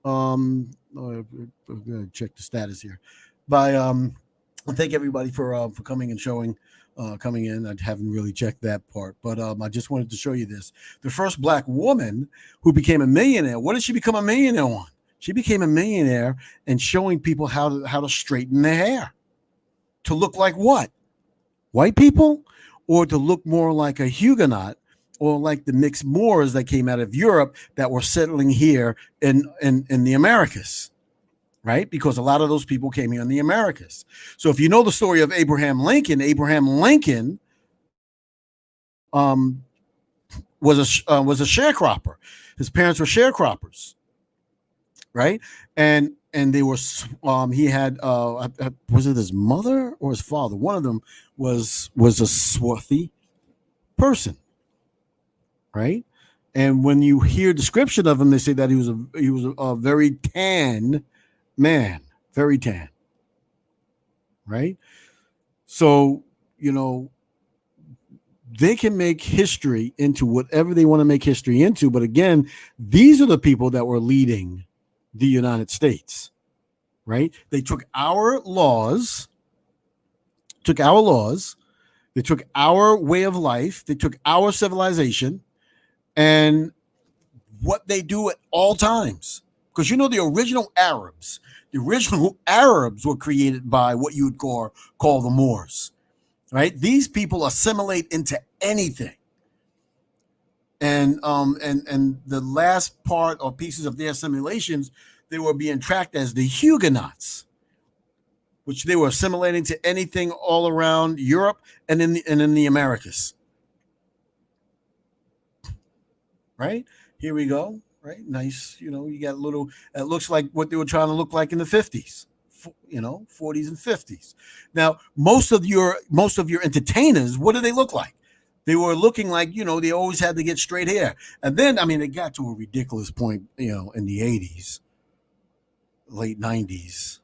I'm gonna check the status here. By thank everybody for coming and showing coming in. I haven't really checked that part, but I just wanted to show you this. The first Black woman who became a millionaire. What did she become a millionaire on? She became a millionaire and showing people how to straighten their hair. To look like what? White people? Or to look more like a Huguenot, or like the mixed Moors that came out of Europe that were settling here in the Americas, right? Because a lot of those people came here in the Americas. So if you know the story of Abraham Lincoln was a sharecropper. His parents were sharecroppers, right? And they were he had was it his mother or his father? One of them was a swarthy person. Right, and when you hear description of him, they say that he was a very tan man, very tan. Right, so they can make history into whatever they want to make history into. But again, these are the people that were leading the United States. Right, they took our laws, they took our way of life, they took our civilization. And what they do at all times, because the original Arabs were created by what you would call the Moors, right? These people assimilate into anything, and the last part or pieces of their assimilations, they were being tracked as the Huguenots, which they were assimilating to anything all around Europe and in the Americas. Right? Here we go. Right? Nice. You got it looks like what they were trying to look like in the 50s, 40s and 50s. Now, most of your entertainers, what do they look like? They were looking like, they always had to get straight hair. And then, I mean, it got to a ridiculous point, in the 80s, late 90s,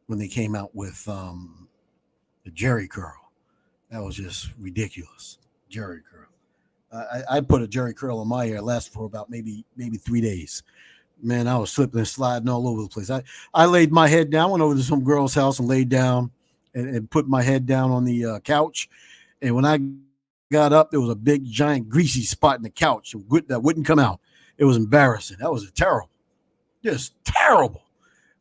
when they came out with the Jerry curl. That was just ridiculous. Jerry curl. I put a Jerry curl in my hair. It lasted for about maybe 3 days. Man, I was slipping and sliding all over the place. I laid my head down, went over to some girl's house and laid down and put my head down on the couch. And when I got up, there was a big, giant, greasy spot in the couch that wouldn't come out. It was embarrassing. That was terrible. Just terrible.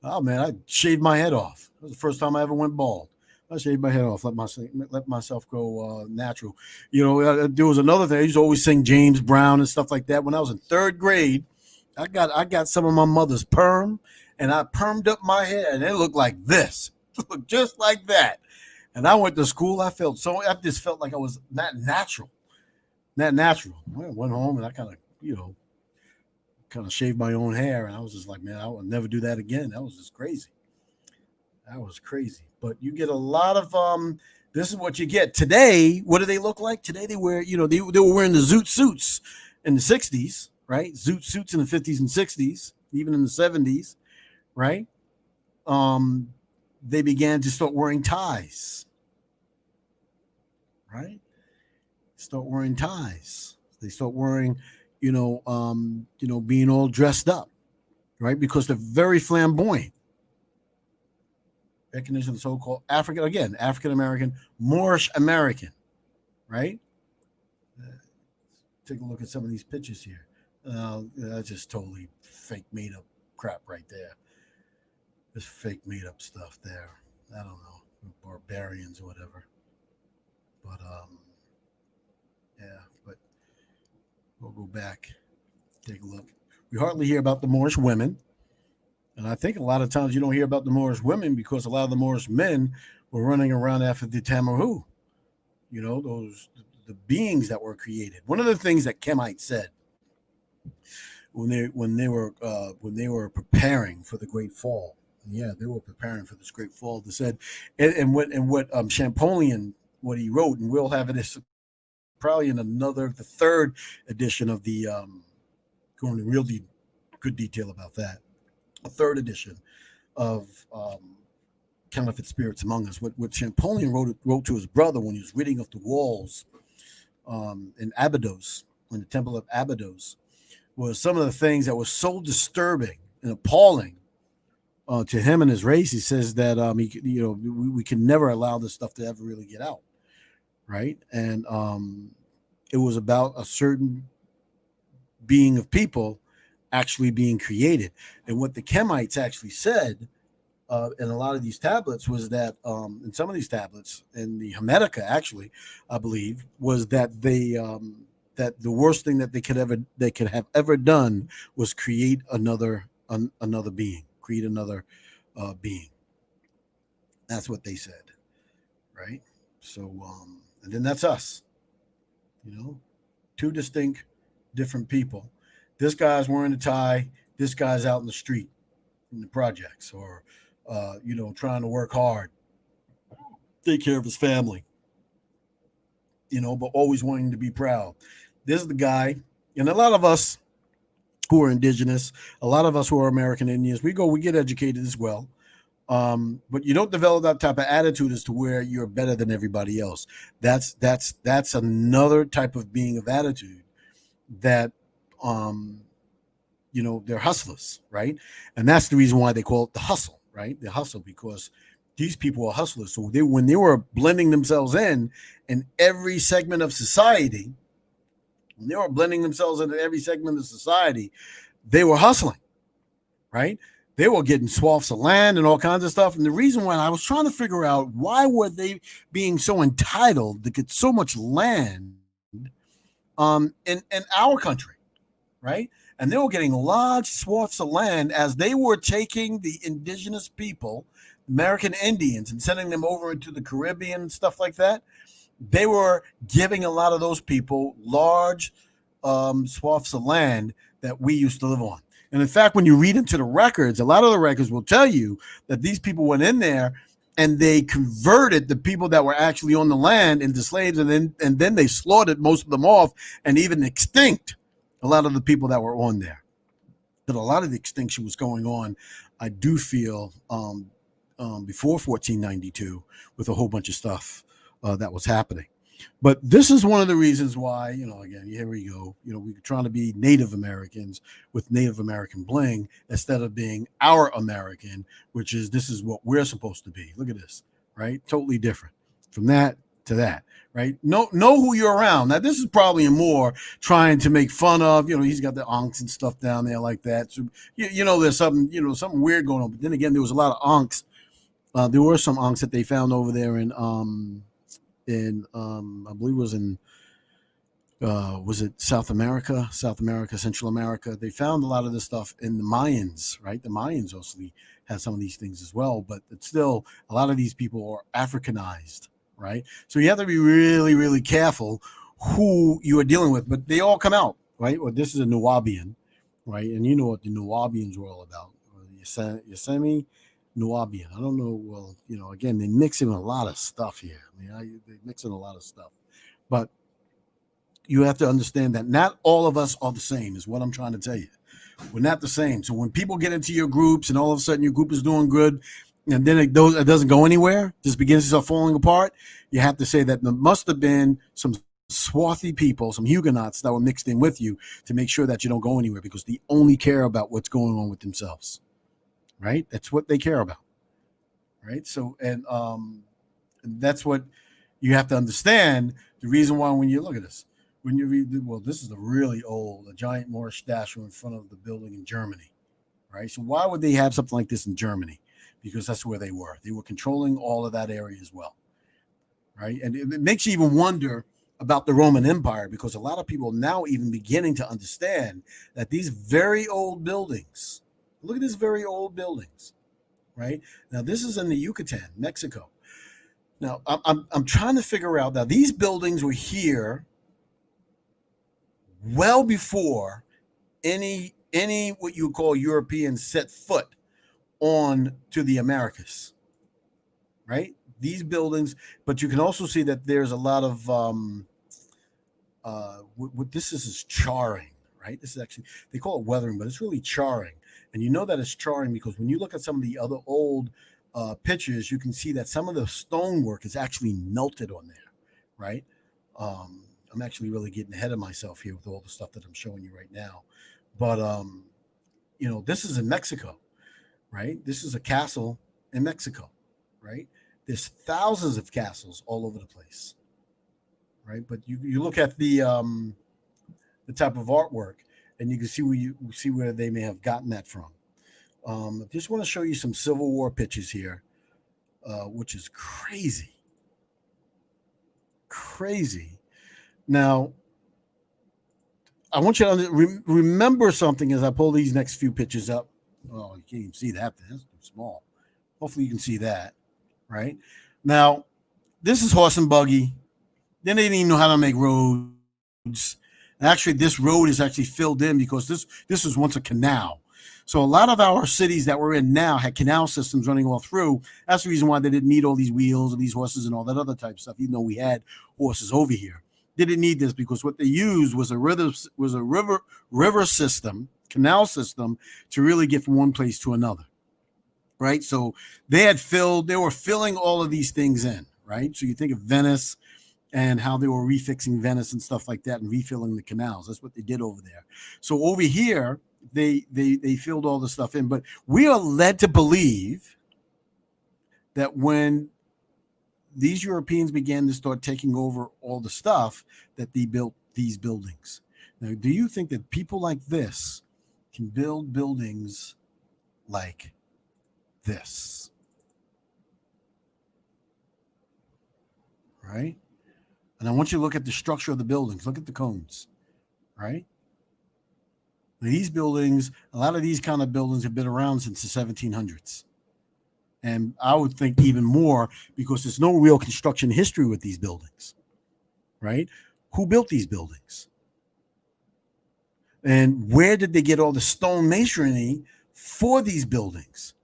Oh, man, I shaved my head off. That was the first time I ever went bald. I shaved my head off, let myself go natural. There was another thing. I used to always sing James Brown and stuff like that. When I was in third grade, I got some of my mother's perm, and I permed up my hair, and it looked like this. It looked just like that. And I went to school. I just felt like I was not natural. Not natural. I went home and I kind of shaved my own hair, and I was just like, man, I would never do that again. That was just crazy. That was crazy. But you get a lot of this is what you get. Today, what do they look like? Today they wear, they were wearing the zoot suits in the 60s, right? Zoot suits in the 50s and 60s, even in the 70s, right? They began to start wearing ties. Right? Start wearing ties. They start wearing, being all dressed up, right? Because they're very flamboyant. Recognition of the so-called African American, Moorish American, right? Take a look at some of these pictures here. That's just totally fake made up crap right there. Just fake made up stuff there. I don't know, barbarians or whatever. But but we'll go back, take a look. We hardly hear about the Moorish women. And I think a lot of times you don't hear about the Moorish women because a lot of the Moorish men were running around after the Tamaru, the beings that were created. One of the things that Kemites said when they were preparing for the Great Fall. Yeah, they were preparing for this Great Fall. They said, and what Champollion, what he wrote, and we'll have it probably in the third edition of the going into real good detail about that. A third edition of Counterfeit Spirits Among Us. What Champollion wrote to his brother when he was reading off the walls in Abydos, in the Temple of Abydos, was some of the things that was so disturbing and appalling to him and his race. He says that we can never allow this stuff to ever really get out, right? And it was about a certain being of people actually being created. And what the Kemites actually said in a lot of these tablets was that in some of these tablets, in the Hermetica actually, I believe, was that that the worst thing that they could have ever done was create another being, create another being. That's what they said, right? So and then that's us, two distinct different people. This guy's wearing a tie. This guy's out in the street in the projects, or trying to work hard, take care of his family, but always wanting to be proud. This is the guy, and a lot of us who are indigenous, a lot of us who are American Indians, we get educated as well. But you don't develop that type of attitude as to where you're better than everybody else. That's another type of being of attitude that they're hustlers, right? And that's the reason why they call it the hustle, right? The hustle, because these people are hustlers. So when they were blending themselves in every segment of society, when they were blending themselves into every segment of society, they were hustling, right? They were getting swaths of land and all kinds of stuff. And the reason why I was trying to figure out, why were they being so entitled to get so much land in our country, right? And they were getting large swaths of land as they were taking the indigenous people, American Indians, and sending them over into the Caribbean and stuff like that. They were giving a lot of those people large swaths of land that we used to live on. And in fact, when you read into the records, a lot of the records will tell you that these people went in there and they converted the people that were actually on the land into slaves, and then they slaughtered most of them off, and even extinct a lot of the people that were on there. But a lot of the extinction was going on, I do feel, before 1492, with a whole bunch of stuff that was happening. But this is one of the reasons why, again, here we go. We're trying to be Native Americans with Native American bling instead of being our American, this is what we're supposed to be. Look at this, right? Totally different from that to that, right? Know who you're around. Now, this is probably more trying to make fun of, he's got the onks and stuff down there like that. So, there's something weird going on. But then again, there was a lot of onks. There were some onks that they found over there in I believe it was in was it South America, Central America. They found a lot of this stuff in the Mayans, right? The Mayans also had some of these things as well, but it's still, a lot of these people are Africanized, right? So you have to be really, really careful who you are dealing with, but they all come out, right? Well, this is a Nubian, right? And you know what the Nubians were all about. Yosemite Nubian. I don't know. Well, again, they mix in a lot of stuff here. They mix in a lot of stuff, but you have to understand that not all of us are the same, is what I'm trying to tell you. We're not the same. So when people get into your groups and all of a sudden your group is doing good, and then it doesn't go anywhere, just begins to start falling apart, you have to say that there must have been some swarthy people, some Huguenots that were mixed in with you to make sure that you don't go anywhere, because they only care about what's going on with themselves, right? That's what they care about, right? So, and that's what you have to understand. The reason why, when you look at this, when you read, this is a giant Moorish statue in front of the building in Germany, right? So why would they have something like this in Germany? Because that's where they were. They were controlling all of that area as well, right? And it makes you even wonder about the Roman Empire, because a lot of people now even beginning to understand that these very old buildings, look at these very old buildings, right? Now, this is in the Yucatan, Mexico. Now, I'm trying to figure out, now these buildings were here well before any what you call Europeans set foot on to the Americas, right? These buildings, but you can also see that there's a lot of what this is charring, right? This is actually, they call it weathering, but it's really charring. And you know that it's charring because when you look at some of the other old pictures, you can see that some of the stonework is actually melted on there, right? I'm actually really getting ahead of myself here with all the stuff that I'm showing you right now. But, this is in Mexico, right? This is a castle in Mexico, right? There's thousands of castles all over the place, right? But you look at the type of artwork, and you can see where they may have gotten that from. I just want to show you some Civil War pictures here, which is crazy. Crazy. Now, I want you to remember something as I pull these next few pictures up. Oh, you can't even see that. That's too small. Hopefully you can see that, right? Now, this is horse and buggy. Then they didn't even know how to make roads. Actually, this road is actually filled in because this was once a canal. So a lot of our cities that we're in now had canal systems running all through. That's the reason why they didn't need all these wheels and these horses and all that other type of stuff, even though we had horses over here. They didn't need this because what they used was a river system, canal system, to really get from one place to another, right? So they were filling all of these things in, right? So you think of Venice and how they were refixing Venice and stuff like that and refilling the canals. That's what they did over there. So over here, they filled all the stuff in. But we are led to believe that when these Europeans began to start taking over all the stuff, that they built these buildings. Now, do you think that people like this can build buildings like this? Right? And I want you to look at the structure of the buildings. Look at the cones, right? Now, these buildings, a lot of these kind of buildings have been around since the 1700s. And I would think even more because there's no real construction history with these buildings, right? Who built these buildings? And where did they get all the stone masonry for these buildings?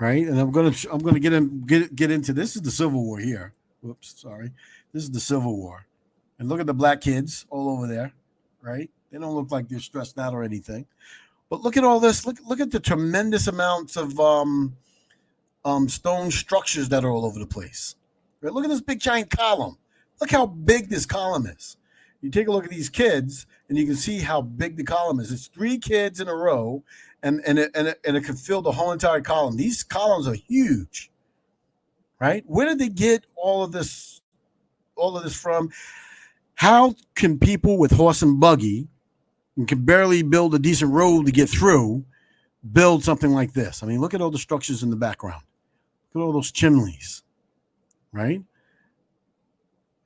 right? And I'm gonna get into this is the Civil War here. Whoops, sorry. This is the Civil War, and look at the black kids all over there, right? They don't look like they're stressed out or anything. But look at all this. Look at the tremendous amounts of stone structures that are all over the place. Right? Look at this big giant column. Look how big this column is. You take a look at these kids, and you can see how big the column is. It's three kids in a row, and it could fill the whole entire column. These columns are huge, right? Where did they get all of this? All of this from? How can people with horse and buggy and can barely build a decent road to get through build something like this? I mean, look at all the structures in the background. Look at all those chimneys, right?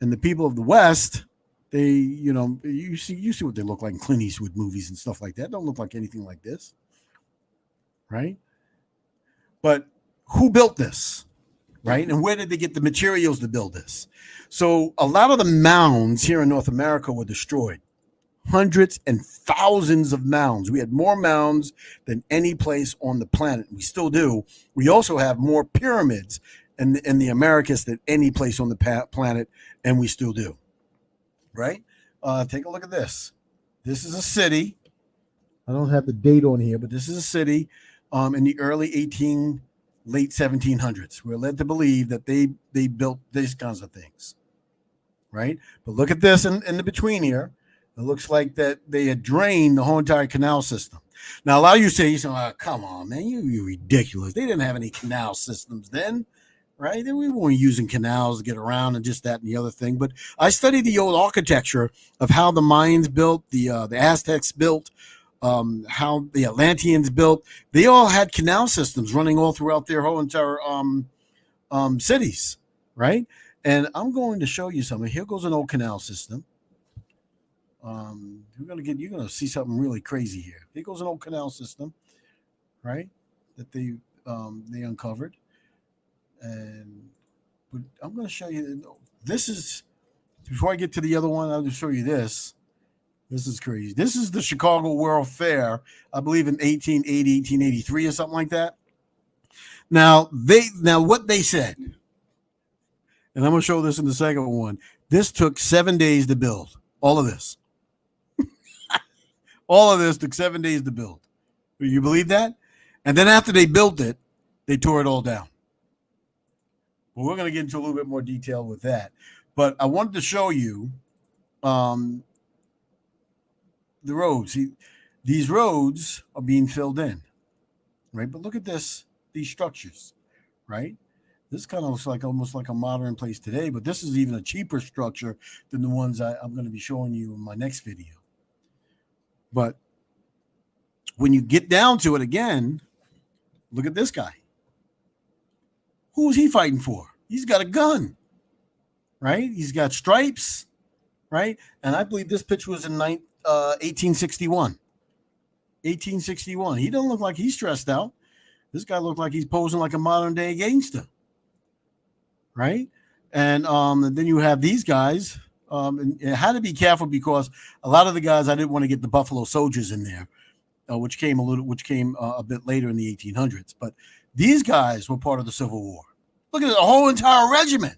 And the people of the West, they, you see what they look like in Clint Eastwood movies and stuff like that. They don't look like anything like this, right? But who built this, right? And where did they get the materials to build this? So a lot of the mounds here in North America were destroyed. Hundreds and thousands of mounds. We had more mounds than any place on the planet. We still do. We also have more pyramids in the Americas than any place on the planet, and we still do. Right? Take a look at this. This is a city. I don't have the date on here, but this is a city in the late 1700s. We're led to believe that they built these kinds of things. Right? But look at this in the between here. It looks like that they had drained the whole entire canal system. Now, a lot of you say, oh, come on, man, you're ridiculous. They didn't have any canal systems then, right? We weren't using canals to get around and just that and the other thing. But I studied the old architecture of how the Mayans built, the Aztecs built, how the Atlanteans built. They all had canal systems running all throughout their whole entire cities, right? And I'm going to show you something. Here goes an old canal system. You're gonna see something really crazy here. Here goes an old canal system, right? That they uncovered, and but I'm gonna show you. This is before I get to the other one. I'll just show you this. This is crazy. This is the Chicago World Fair, I believe in 1880, 1883 or something like that. Now what they said, and I'm gonna show this in the second one. This took 7 days to build. All of this. All of this took 7 days to build. You believe that? And then after they built it, they tore it all down. Well, we're going to get into a little bit more detail with that. But I wanted to show you the roads. These roads are being filled in, right? But look at these structures, right? This kind of looks like almost like a modern place today, but this is even a cheaper structure than the ones I'm going to be showing you in my next video. But when you get down to it again, look at this guy. Who is he fighting for? He's got a gun, right? He's got stripes, right? And I believe this picture was in 1861. 1861. He doesn't look like he's stressed out. This guy looked like he's posing like a modern day gangster, right? And then you have these guys. And it had to be careful because a lot of the guys I didn't want to get the Buffalo Soldiers in there, which came a bit later in the 1800s. But these guys were part of the Civil War. Look at it, a whole entire regiment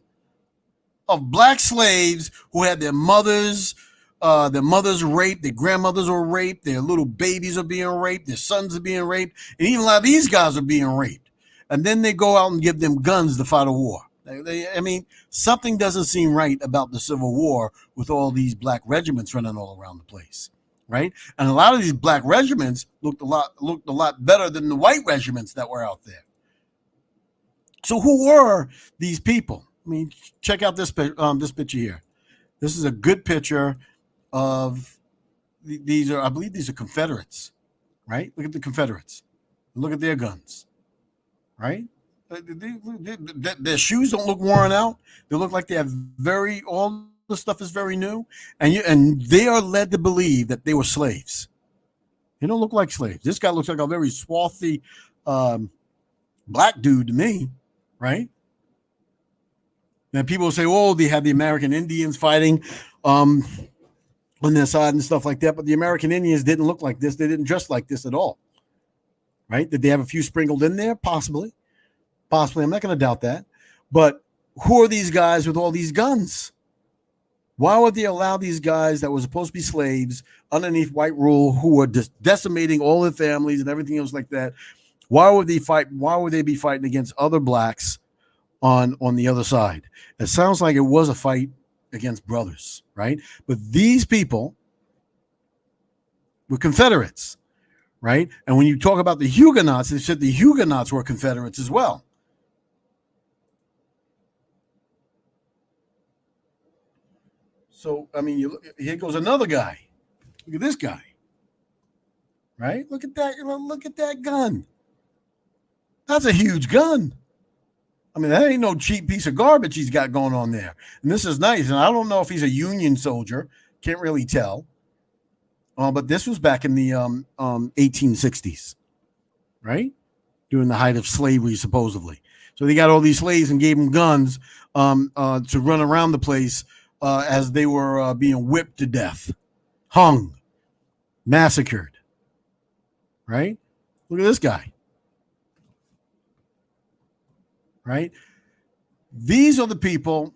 of black slaves who had their mothers raped, their grandmothers were raped, their little babies are being raped, their sons are being raped, and even a lot of these guys are being raped. And then they go out and give them guns to fight a war. Something doesn't seem right about the Civil War with all these black regiments running all around the place, right? And a lot of these black regiments looked a lot better than the white regiments that were out there. So who were these people? I mean, check out this picture here. This is a good picture of these are, I believe these are Confederates, right? Look at the Confederates. Look at their guns, right? Their shoes don't look worn out. They look like they have all the stuff is very new, and they are led to believe that they were slaves. They don't look like slaves. This guy looks like a very swarthy black dude to me, right? And people say, "Oh, they had the American Indians fighting on their side and stuff like that," but the American Indians didn't look like this. They didn't dress like this at all, right? Did they have a few sprinkled in there? Possibly. Possibly, I'm not going to doubt that. But who are these guys with all these guns? Why would they allow these guys that were supposed to be slaves underneath white rule, who were decimating all their families and everything else like that? Why would they fight? Why would they be fighting against other blacks on the other side? It sounds like it was a fight against brothers, right? But these people were Confederates, right? And when you talk about the Huguenots, they said the Huguenots were Confederates as well. So, I mean, here goes another guy. Look at this guy, right? Look at that. Look at that gun. That's a huge gun. I mean, that ain't no cheap piece of garbage he's got going on there. And this is nice. And I don't know if he's a Union soldier. Can't really tell. But this was back in the 1860s, right? During the height of slavery, supposedly. So they got all these slaves and gave them guns to run around the place as they were being whipped to death, hung, massacred, right? Look at this guy, right? These are the people,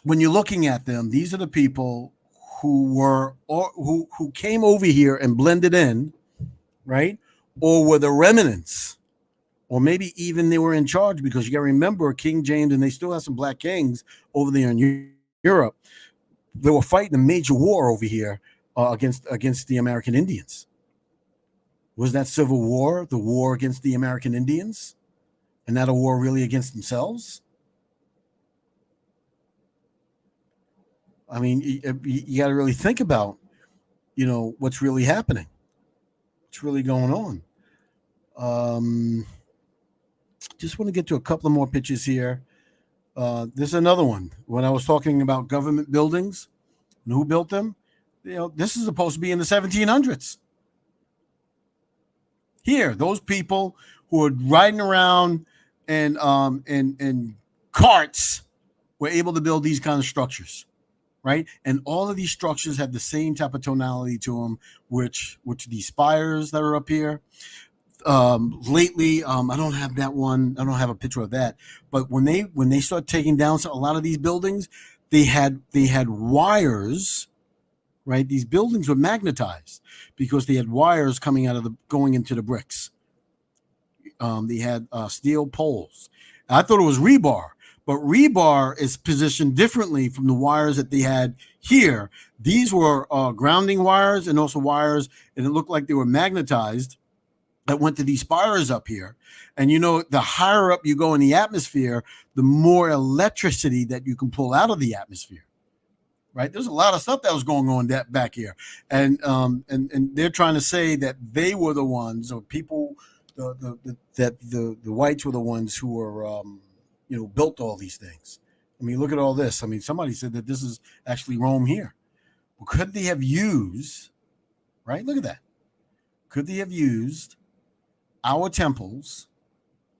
when you're looking at them, these are the people who came over here and blended in, right? Or were the remnants, or maybe even they were in charge, because you got to remember King James, and they still have some black kings over there in Europe. They were fighting a major war over here against the American Indians. Was that Civil War the war against the American Indians, and not a war really against themselves? I mean, you got to really think about, what's really happening, what's really going on. Just want to get to a couple of more pictures here. There's another one. When I was talking about government buildings and who built them, this is supposed to be in the 1700s. Here, those people who are riding around and carts were able to build these kind of structures, right? And all of these structures have the same type of tonality to them, which these spires that are up here. Lately, I don't have that one. I don't have a picture of that. But when they start taking down a lot of these buildings, they had wires, right? These buildings were magnetized because they had wires coming out of going into the bricks. They had steel poles. I thought it was rebar, but rebar is positioned differently from the wires that they had here. These were grounding wires, and also wires, and it looked like they were magnetized, that went to these spires up here. And the higher up you go in the atmosphere, the more electricity that you can pull out of the atmosphere, right? There's a lot of stuff that was going on back here. And they're trying to say that they were the ones, or people, that the whites were the ones who were built all these things. I mean, look at all this. I mean, somebody said that this is actually Rome here. Well, could they have used, right? Look at that. Could they have used our temples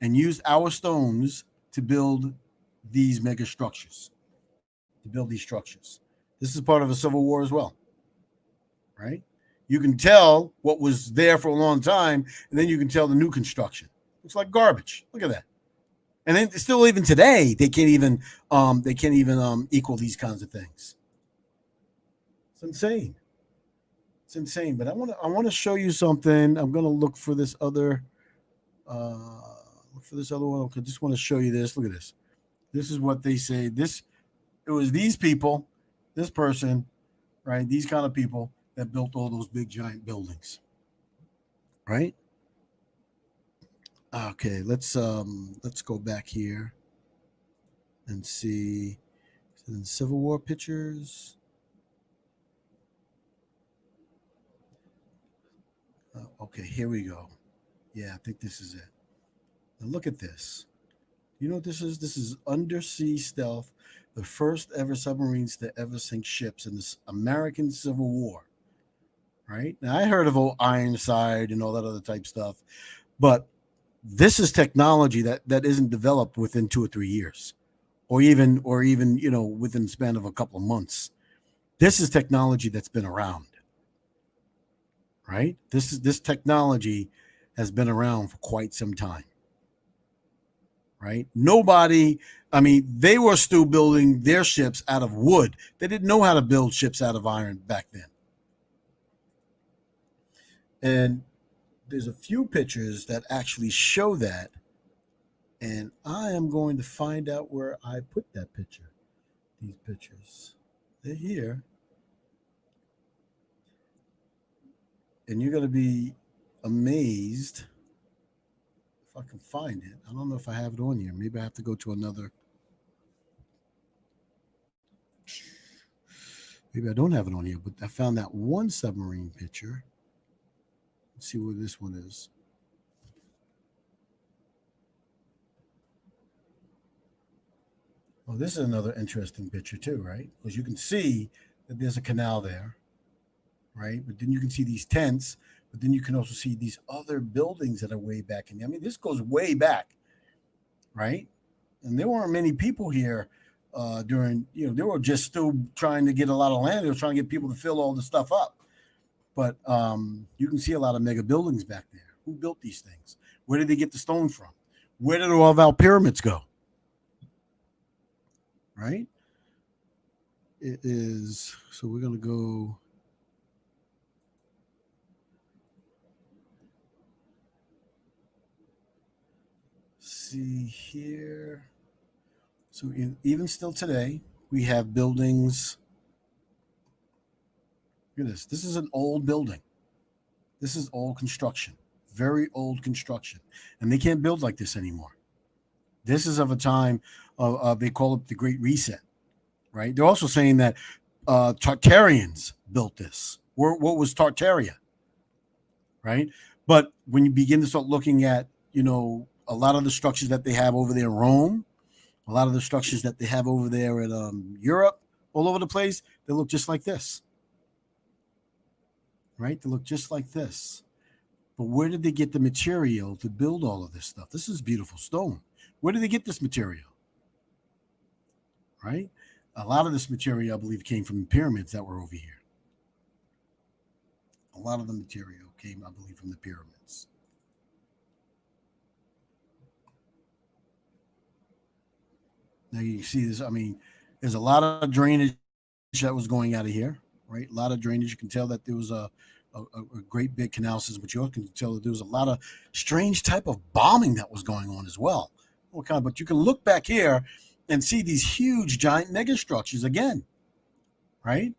and used our stones to build these mega structures, to build these structures? This is part of a civil war as well, right? You can tell what was there for a long time, and then you can tell the new construction. Looks like garbage. Look at that. And then still, even today, they can't even equal these kinds of things. It's insane. It's insane. But I want to show you something. I'm going to look for this other one. Okay, just want to show you this. Look at this. This is what they say. It was these people, this person, right? These kind of people that built all those big giant buildings, right? Okay, let's go back here and see the Civil War pictures. Okay, here we go. Yeah, I think this is it. Now look at this. You know what this is? This is undersea stealth, the first ever submarines to ever sink ships in this American Civil War. Right? Now I heard of old Ironside and all that other type stuff, but this is technology that isn't developed within 2 or 3 years, or even within the span of a couple of months. This is technology that's been around. Right? This technology has been around for quite some time. right? Nobody, I mean, they were still building their ships out of wood. They didn't know how to build ships out of iron back then. And there's a few pictures that actually show that. And I am going to find out where I put that picture. These pictures, they're here. And you're going to be amazed if I can find it. I don't know if I have it on here. Maybe I have to go to another. Maybe I don't have it on here, but I found that one submarine picture. Let's see where this one is. Oh, this is another interesting picture too, right? Because you can see that there's a canal there, right? But then you can see these tents, but then you can also see these other buildings that are way back in there. I mean, this goes way back, right? And there weren't many people here during, they were just still trying to get a lot of land. They were trying to get people to fill all the stuff up. But you can see a lot of mega buildings back there. Who built these things? Where did they get the stone from? Where did all of our pyramids go? Right? It is, so we're going to go. See here. So even still today, we have buildings. Look at this. This is an old building. This is old construction, very old construction. And they can't build like this anymore. This is of a time of they call it the Great Reset, right? They're also saying that Tartarians built this. What was Tartaria, right? But when you begin to start looking at, a lot of the structures that they have over there in Rome, a lot of the structures that they have over there in Europe, all over the place, they look just like this, right? They look just like this. But where did they get the material to build all of this stuff? This is beautiful stone. Where did they get this material? Right? A lot of this material, I believe, came from the pyramids that were over here. A lot of the material came, I believe, from the pyramids. Now you see this. I mean, there's a lot of drainage that was going out of here, right? A lot of drainage. You can tell that there was a great big canal system, but you also can tell that there was a lot of strange type of bombing that was going on as well. Okay, but you can look back here and see these huge, giant megastructures again, right?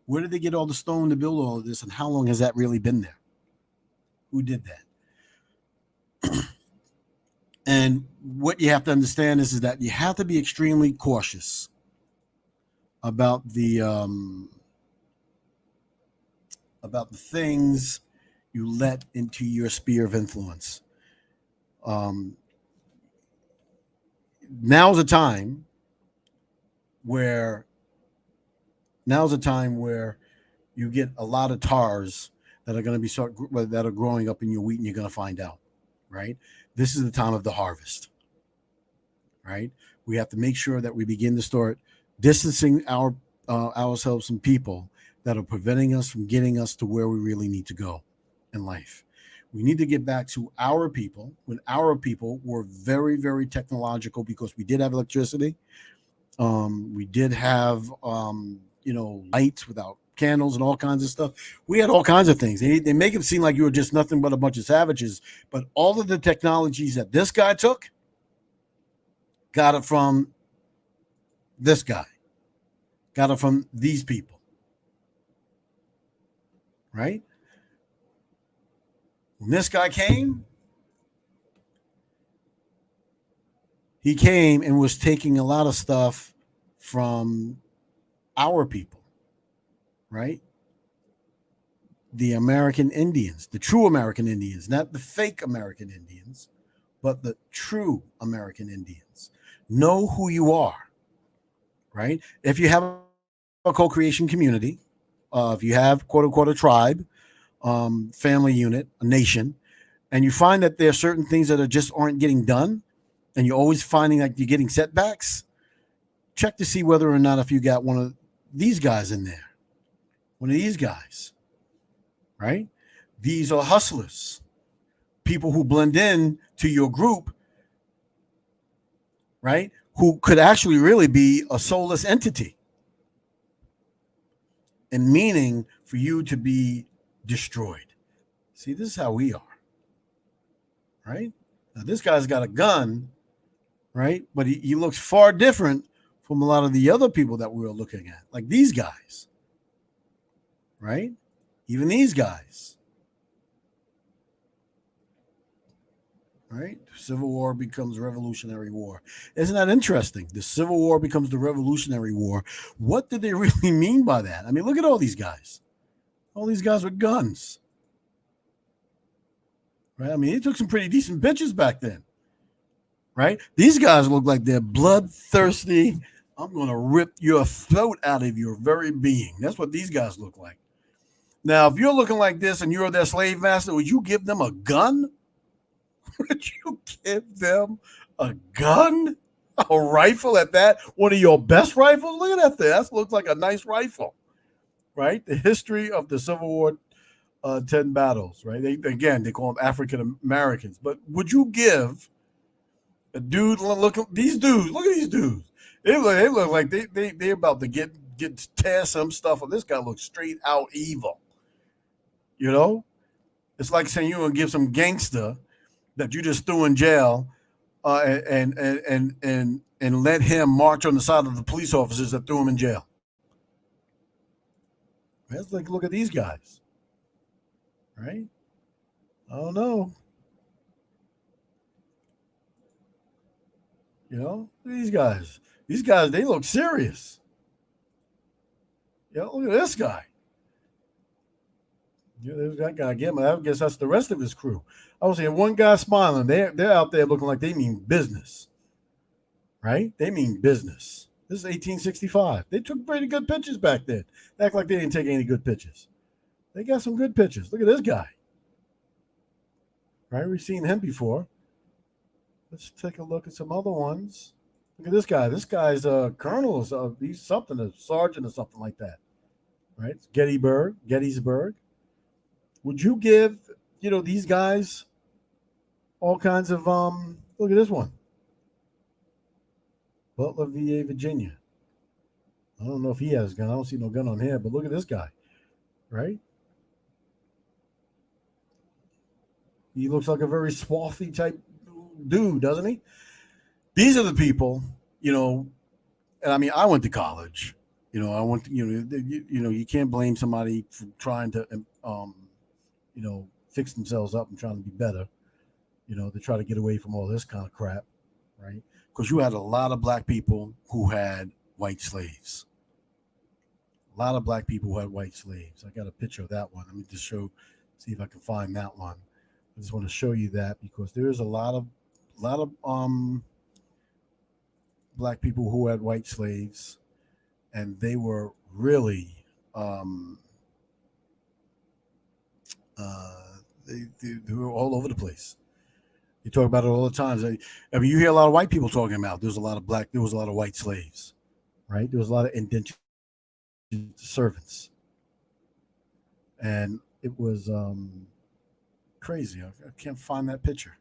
Where did they get all the stone to build all of this, and how long has that really been there? Who did that? And what you have to understand is that you have to be extremely cautious about the things you let into your sphere of influence. Now's a time where you get a lot of tars that are going to that are growing up in your wheat, and you're going to find out, right? This is the time of the harvest, right? We have to make sure that we begin to start distancing ourselves from people that are preventing us from getting us to where we really need to go in life. We need to get back to our people, when our people were very, very technological, because we did have electricity. We did have, lights without candles and all kinds of stuff. We had all kinds of things. They make it seem like you were just nothing but a bunch of savages. But all of the technologies that this guy took, got it from this guy, got it from these people, right? When this guy came, he came and was taking a lot of stuff from our people, right? The American Indians, the true American Indians, not the fake American Indians, but the true American Indians. Know who you are, right? If you have a co-creation community, if you have quote unquote a tribe, family unit, a nation, and you find that there are certain things that just aren't getting done, and you're always finding like you're getting setbacks, check to see whether or not if you got one of these guys in there, one of these guys, right? These are hustlers, people who blend in to your group right? Who could actually really be a soulless entity, and meaning for you to be destroyed. See, this is how we are, right? Now, this guy's got a gun, right? But he looks far different from a lot of the other people that we were looking at, like these guys, right? Even these guys, right? Civil War becomes Revolutionary War. Isn't that interesting? The Civil War becomes the Revolutionary War. What did they really mean by that? I mean, look at all these guys. All these guys with guns, right? I mean, they took some pretty decent pictures back then, right? These guys look like they're bloodthirsty. I'm going to rip your throat out of your very being. That's what these guys look like. Now, if you're looking like this and you're their slave master, would you give them a gun? Would you give them a gun? A rifle at that? One of your best rifles? Look at that thing. That looks like a nice rifle, right? The history of the Civil War 10 battles, right? They call them African Americans. But would you give a dude, look at these dudes, They look like they're about to get tear some stuff. And this guy looks straight out evil. You know? It's like saying you're going to give some gangster that you just threw in jail and let him march on the side of the police officers that threw him in jail. It's like, look at these guys, right? I don't know. You know, these guys. These guys, they look serious. Look at this guy. There's that guy again. I guess that's the rest of his crew. I was seeing one guy smiling. They're out there looking like they mean business, right? They mean business. This is 1865. They took pretty good pictures back then. They act like they didn't take any good pictures. They got some good pictures. Look at this guy, right? We've seen him before. Let's take a look at some other ones. Look at this guy. This guy's a colonel. He's something, a sergeant or something like that, right? Gettysburg. Would you give, these guys all kinds of look at this one. Butler, VA, Virginia. I don't know if he has a gun. I don't see no gun on here, but look at this guy, right? He looks like a very swarthy type dude, doesn't he? These are the people, and I mean, I went to college. I went, you can't blame somebody for trying to, fix themselves up and trying to be better, to try to get away from all this kind of crap, right? Because you had a lot of black people who had white slaves. A lot of black people who had white slaves. I got a picture of that one. Let me just see if I can find that one. I just want to show you that because there is a lot of black people who had white slaves, and they were really they were all over the place. You talk about it all the time. I mean, you hear a lot of white people talking about there was a lot of white slaves, right? There was a lot of indentured servants, and it was crazy. I can't find that picture.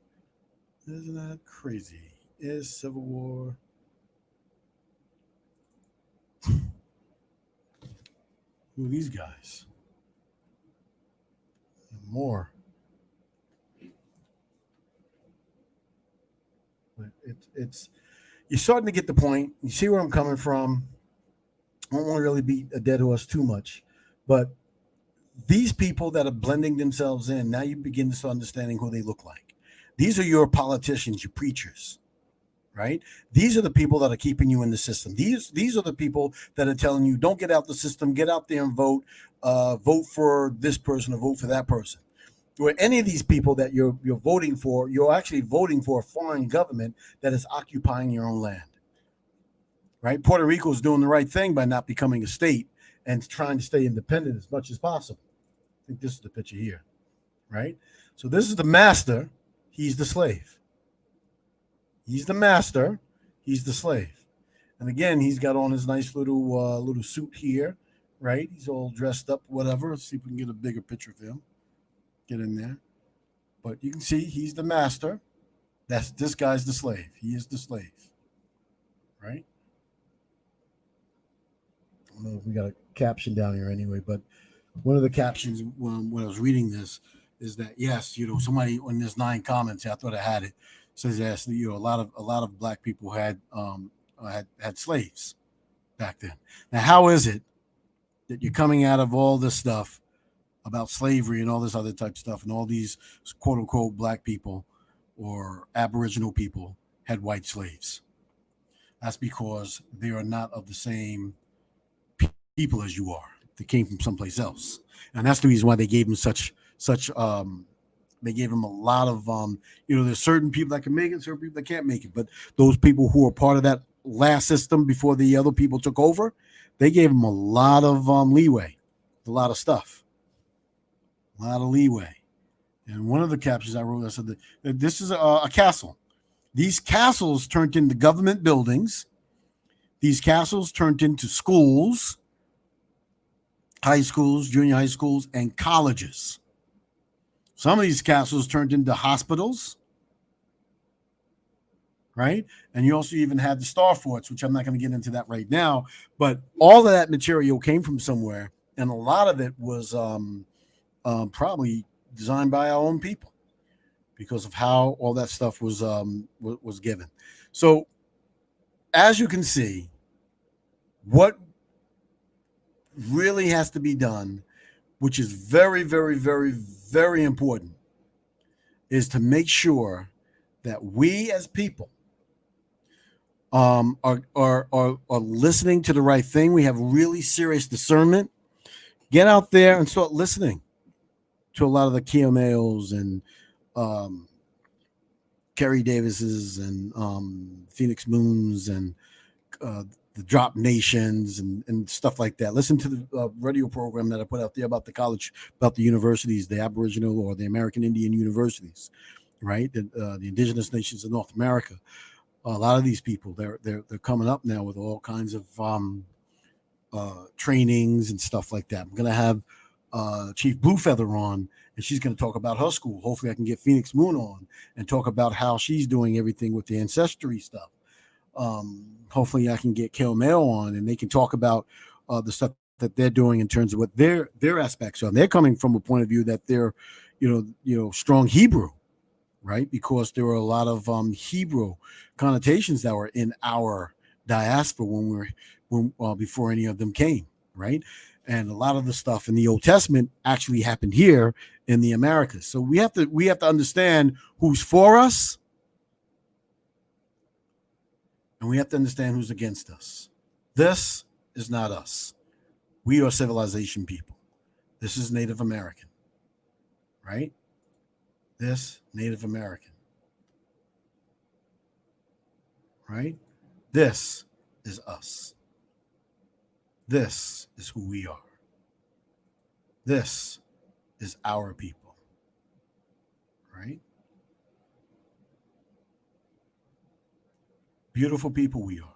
Isn't that crazy? Is Civil War? Who are these guys? And more. But it's you're starting to get the point. You see where I'm coming from. I don't want to really beat a dead horse too much, but these people that are blending themselves in, now you begin to start understanding who they look like. These are your politicians, your preachers, right? These are the people that are keeping you in the system. These are the people that are telling you, don't get out the system, get out there and vote, vote for this person or vote for that person. Or any of these people that you're voting for, you're actually voting for a foreign government that is occupying your own land, right? Puerto Rico is doing the right thing by not becoming a state and trying to stay independent as much as possible. I think this is the picture here, right? So this is the master. He's the slave. He's the master. He's the slave. And again, he's got on his nice little suit here, right? He's all dressed up, whatever. Let's see if we can get a bigger picture of him. Get in there. But you can see he's the master. This guy's the slave. He is the slave. right? I don't know if we got a caption down here anyway, but one of the captions when I was reading this is that yes, somebody in this 9 comments, I thought I had it, says yes, a lot of black people had slaves back then. Now, how is it that you're coming out of all this stuff about slavery and all this other type stuff, and all these quote unquote black people or Aboriginal people had white slaves? That's because they are not of the same people as you are. They came from someplace else, and that's the reason why they gave them such. They gave them a lot of there's certain people that can make it, certain people that can't make it, but those people who are part of that last system before the other people took over, they gave them a lot of leeway, a lot of stuff, a lot of leeway. And one of the captions I wrote, I said that this is a castle. These castles turned into government buildings. These castles turned into schools, high schools, junior high schools, and colleges. Some of these castles turned into hospitals, right? And you also even had the star forts, which I'm not going to get into that right now. But all of that material came from somewhere, and a lot of it was probably designed by our own people because of how all that stuff was given. So, as you can see, what really has to be done, which is very, very, very, very important, is to make sure that we as people are listening to the right thing. We have really serious discernment. Get out there and start listening to a lot of the Keomales and Kerry Davises and Phoenix Moons and the Drop Nations and stuff like that. Listen to the radio program that I put out there about about the universities, the Aboriginal or the American Indian universities, right? The indigenous nations of North America. A lot of these people, they're coming up now with all kinds of trainings and stuff like that. I'm going to have Chief Bluefeather on, and she's going to talk about her school. Hopefully, I can get Phoenix Moon on and talk about how she's doing everything with the ancestry stuff. Hopefully, I can get Kel Mail on, and they can talk about the stuff that they're doing in terms of what their aspects are. And they're coming from a point of view that they're, strong Hebrew, right? Because there were a lot of Hebrew connotations that were in our diaspora when before any of them came, right? And a lot of the stuff in the Old Testament actually happened here in the Americas. So we have to understand who's for us, and we have to understand who's against us. This is not us. We are civilization people. This is Native American, right? This Native American, right? This is us. This is who we are. This is our people, right? Beautiful people we are.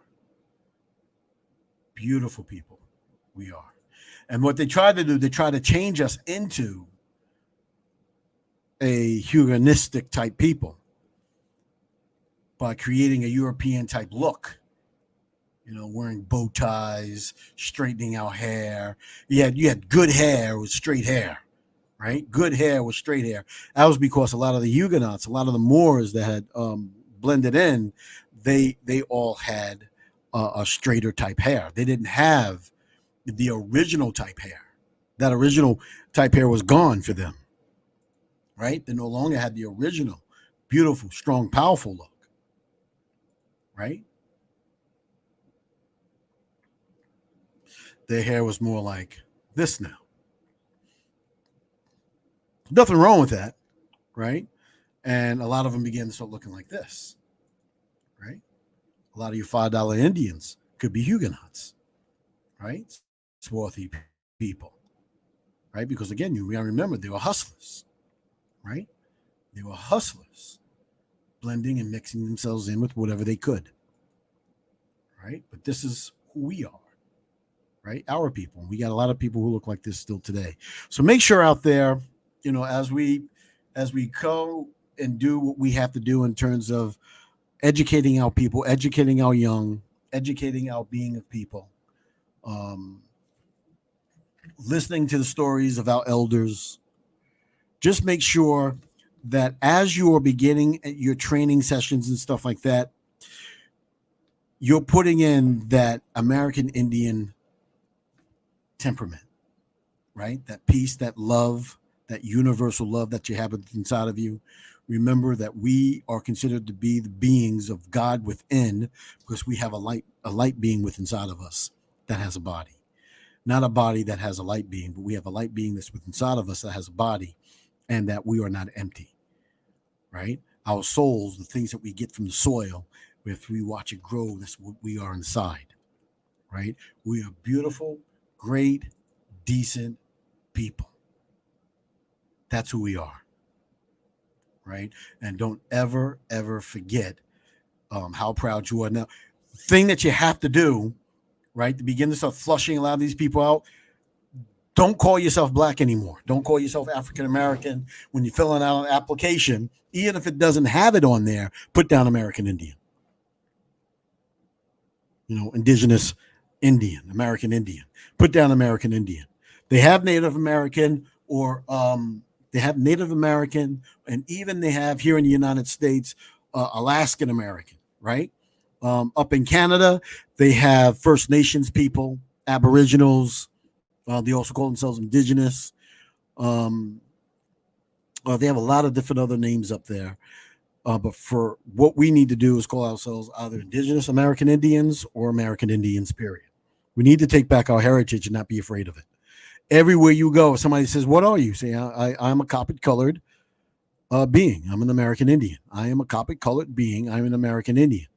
Beautiful people we are. And what they try to do, they try to change us into a Huguenistic type people by creating a European type look. Wearing bow ties, straightening our hair. You had good hair with straight hair, right? Good hair with straight hair. That was because a lot of the Huguenots, a lot of the Moors that had blended in, they all had a straighter type hair. They didn't have the original type hair. That original type hair was gone for them, right? They no longer had the original, beautiful, strong, powerful look, right? Their hair was more like this now. Nothing wrong with that, right? And a lot of them began to start looking like this, right? A lot of you $5 Indians could be Huguenots, right? Swarthy people, right? Because again, you gotta remember they were hustlers, right? They were hustlers, blending and mixing themselves in with whatever they could, right? But this is who we are. Right? Our people. We got a lot of people who look like this still today. So make sure out there, as we go and do what we have to do in terms of educating our people, educating our young, educating our being of people, um, listening to the stories of our elders. Just make sure that as you are beginning your training sessions and stuff like that, you're putting in that American Indian temperament, right? That peace, that love, that universal love that you have inside of you. Remember that we are considered to be the beings of God within, because we have a light being within inside of us that has a body. Not a body that has a light being, but we have a light being that's within inside of us that has a body, and that we are not empty, right? Our souls, the things that we get from the soil, if we watch it grow, that's what we are inside, right? We are beautiful, great, decent people. That's who we are, right? And don't ever, ever forget how proud you are. Now, the thing that you have to do, right, to begin to start flushing a lot of these people out, don't call yourself black anymore. Don't call yourself African American. When you're filling out an application, even if it doesn't have it on there, put down American Indian. Indigenous Indian, American Indian. Put down American Indian. They have Native American, or they have Native American, and even they have here in the United States, Alaskan American, right? Up in Canada, they have First Nations people, Aboriginals. They also call themselves Indigenous. They have a lot of different other names up there. But for what we need to do is call ourselves either Indigenous American Indians or American Indians, period. We need to take back our heritage and not be afraid of it. Everywhere you go, if somebody says, "What are you?" Say, I'm a copper-colored being. I'm an American Indian. I am a copper-colored being. I'm an American Indian,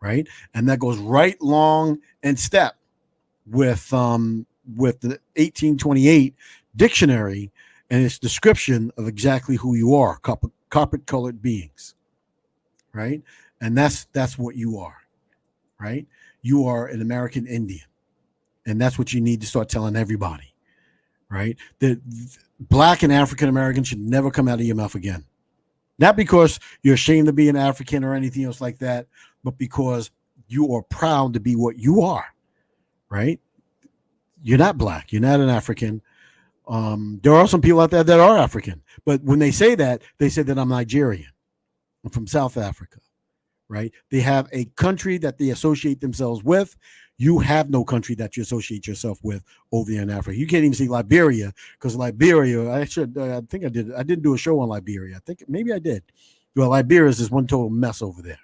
right? And that goes right along in step with the 1828 dictionary and its description of exactly who you are, copper-colored beings, right? And that's what you are, right? You are an American Indian, and that's what you need to start telling everybody, right? That black and African American should never come out of your mouth again. Not because you're ashamed of being African or anything else like that, but because you are proud to be what you are, right? You're not black. You're not an African. There are some people out there that are African, but when they say that I'm Nigerian. I'm from South Africa, right? They have a country that they associate themselves with. You have no country that you associate yourself with over there in Africa. You can't even see Liberia, because Liberia, I think I did. I didn't do a show on Liberia. I think maybe I did. Well, Liberia is just one total mess over there,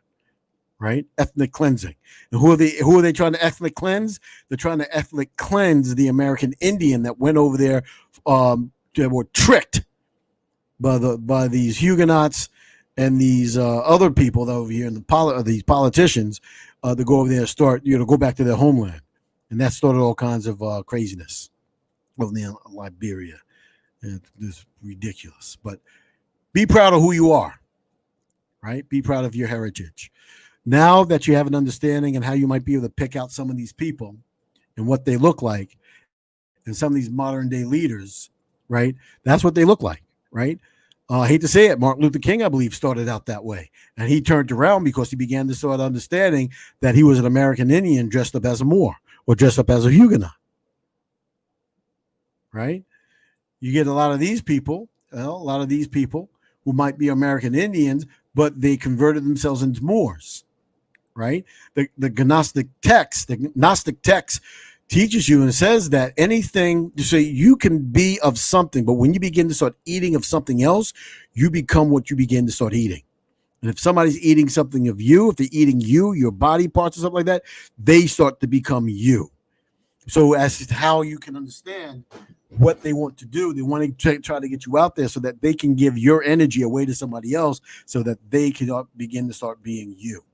right? Ethnic cleansing. And who are they trying to ethnic cleanse? They're trying to ethnic cleanse the American Indian that went over there. They were tricked by these Huguenots and these other people that over here, and these politicians, to go over there and start, go back to their homeland. And that started all kinds of craziness over there in Liberia. It's ridiculous. But be proud of who you are, right? Be proud of your heritage. Now that you have an understanding and how you might be able to pick out some of these people and what they look like, and some of these modern day leaders, right? That's what they look like, right? I hate to say it, Martin Luther King, I believe, started out that way. And he turned around because he began to start understanding that he was an American Indian dressed up as a Moor or dressed up as a Huguenot, right? You get a lot of these people who might be American Indians, but they converted themselves into Moors, right? The Gnostic text teaches you and says that anything, so you can be of something, but when you begin to start eating of something else, you become what you begin to start eating. And if somebody's eating something of you, if they're eating you, your body parts or something like that, they start to become you. So as to how you can understand what they want to do, they want to try to get you out there so that they can give your energy away to somebody else so that they can begin to start being you,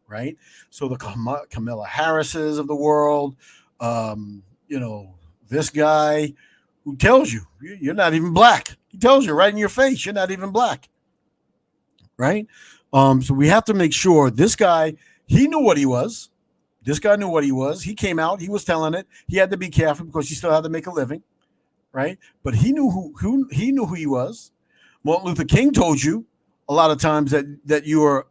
right? So the Kamala Harrises of the world, this guy who tells you you're not even black. He tells you right in your face you're not even black, right? So we have to make sure this guy, he knew what he was. This guy knew what he was. He came out. He was telling it. He had to be careful because he still had to make a living, right? But he knew who he was. Martin Luther King told you a lot of times that you are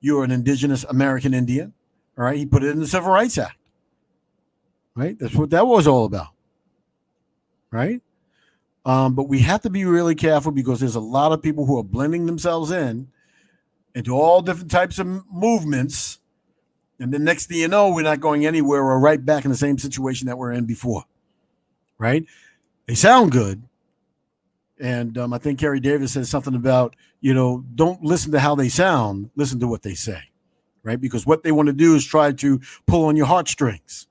you're an Indigenous American Indian. All right. He put it in the Civil Rights Act. Right. That's what that was all about. Right. But we have to be really careful because there's a lot of people who are blending themselves in into all different types of movements. And the next thing you know, we're not going anywhere. We're right back in the same situation that we're in before. Right. They sound good. And I think Kerry Davis says something about, don't listen to how they sound, listen to what they say, right? Because what they want to do is try to pull on your heartstrings,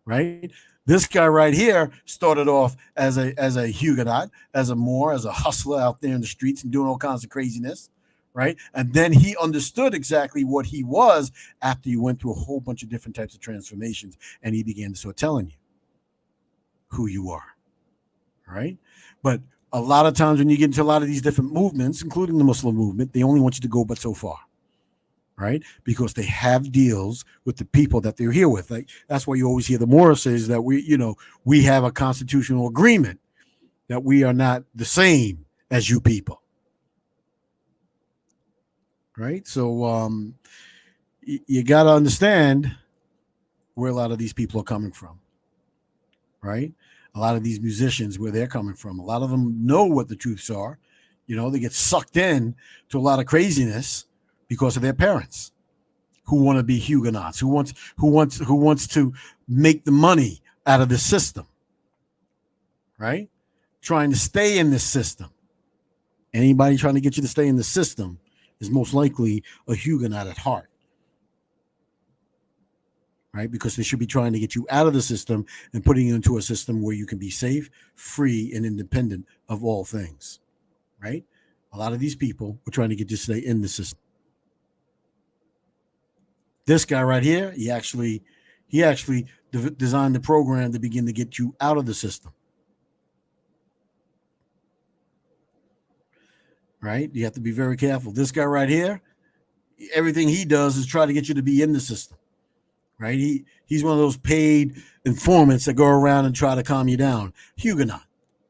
right? This guy right here started off as a Huguenot, as a Moor, as a hustler out there in the streets and doing all kinds of craziness, right? And then he understood exactly what he was after he went through a whole bunch of different types of transformations, and he began to start telling you who you are, right? But a lot of times when you get into a lot of these different movements, including the Muslim movement, they only want you to go but so far, right? Because they have deals with the people that they're here with. Like, that's why you always hear the Moors says that we have a constitutional agreement that we are not the same as you people, right? So you got to understand where a lot of these people are coming from, right? A lot of these musicians, where they're coming from. A lot of them know what the truths are. They get sucked in to a lot of craziness because of their parents who want to be Huguenots, who wants to make the money out of the system, right? Trying to stay in this system. Anybody trying to get you to stay in the system is most likely a Huguenot at heart. Right? Because they should be trying to get you out of the system and putting you into a system where you can be safe, free, and independent of all things. Right? A lot of these people were trying to get you to stay in the system. This guy right here, he actually designed the program to begin to get you out of the system. Right? You have to be very careful. This guy right here, everything he does is try to get you to be in the system. Right? He's one of those paid informants that go around and try to calm you down. Huguenot,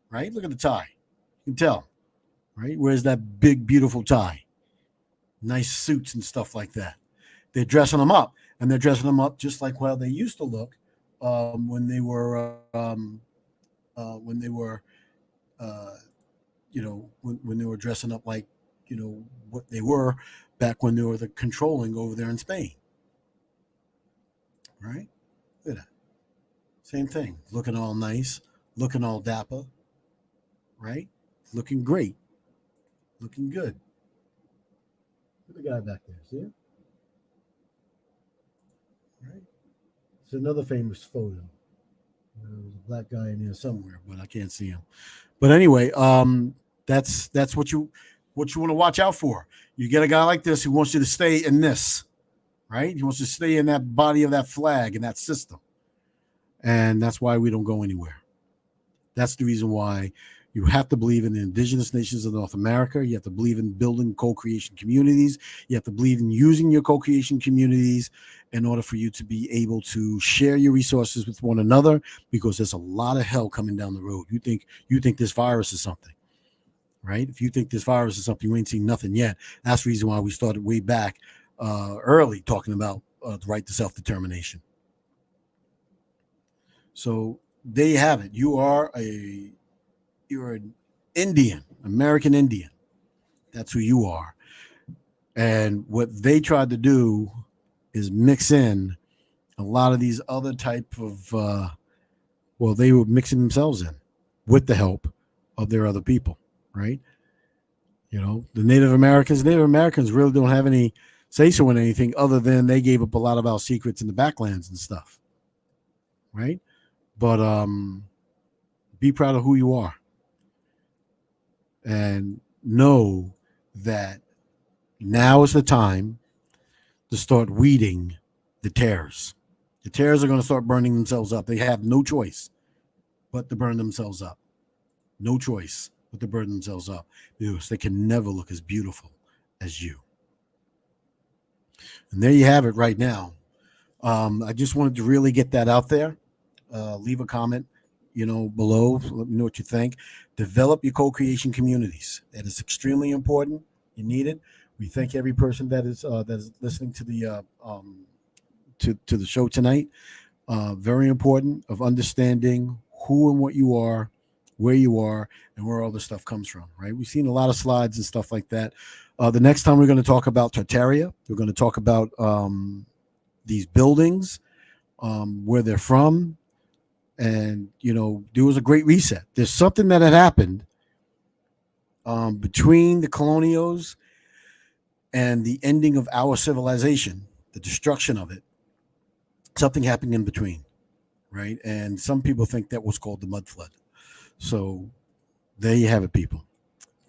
right? Look at the tie. You can tell, right? Where's that big, beautiful tie? Nice suits and stuff like that. They're dressing them up, and they're dressing them up just like how they used to look when they were when they were dressing up like what they were back when they were the controlling over there in Spain. Right? Look at that. Same thing. Looking all nice, looking all dapper, right? Looking great, looking good. Look at the guy back there. See it? Right? It's another famous photo. There's a black guy in there somewhere, but I can't see him. But anyway, that's what you want to watch out for. You get a guy like this who wants you to stay in this. Right? He wants to stay in that body of that flag and that system. And that's why we don't go anywhere. That's the reason why you have to believe in the indigenous nations of North America. You have to believe in building co-creation communities. You have to believe in using your co-creation communities in order for you to be able to share your resources with one another, because there's a lot of hell coming down the road. You think this virus is something, right? If you think this virus is something, you ain't seen nothing yet. That's the reason why we started way back early talking about the right to self-determination. So there you have it. You're an Indian, American Indian. That's who you are. And what they tried to do is mix in a lot of these other type of they were mixing themselves in with the help of their other people, right? The Native Americans really don't have any say so in anything other than they gave up a lot of our secrets in the backlands and stuff, right? But be proud of who you are and know that now is the time to start weeding the tares. The tares are going to start burning themselves up. They have no choice but to burn themselves up. No choice but to burn themselves up, because they can never look as beautiful as you. And there you have it right now. I just wanted to really get that out there. Leave a comment, below. Let me know what you think. Develop your co-creation communities. That is extremely important. You need it. We thank every person that is listening to the show tonight. Very important of understanding who and what you are, where you are, and where all this stuff comes from. Right? We've seen a lot of slides and stuff like that. The next time we're going to talk about Tartaria. We're going to talk about these buildings, where they're from, and there was a great reset. There's something that had happened between the colonials and the ending of our civilization, the destruction of it. Something happened in between, right? And some people think that was called the mud flood. So there you have it, people.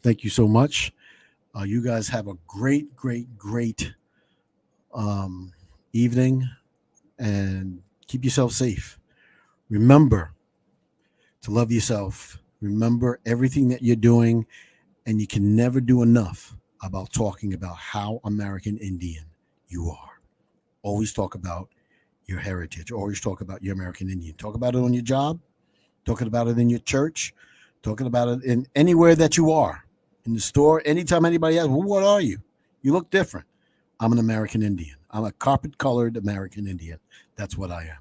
Thank you so much. You guys have a great, great, great um, evening, and keep yourself safe. Remember to love yourself. Remember everything that you're doing, and you can never do enough about talking about how American Indian you are. Always talk about your heritage. Always talk about your American Indian. Talk about it on your job, talking about it in your church, talking about it in anywhere that you are, in the store. Anytime anybody asks, well, what are you? You look different. I'm an American Indian. I'm a carpet colored American Indian. That's what I am.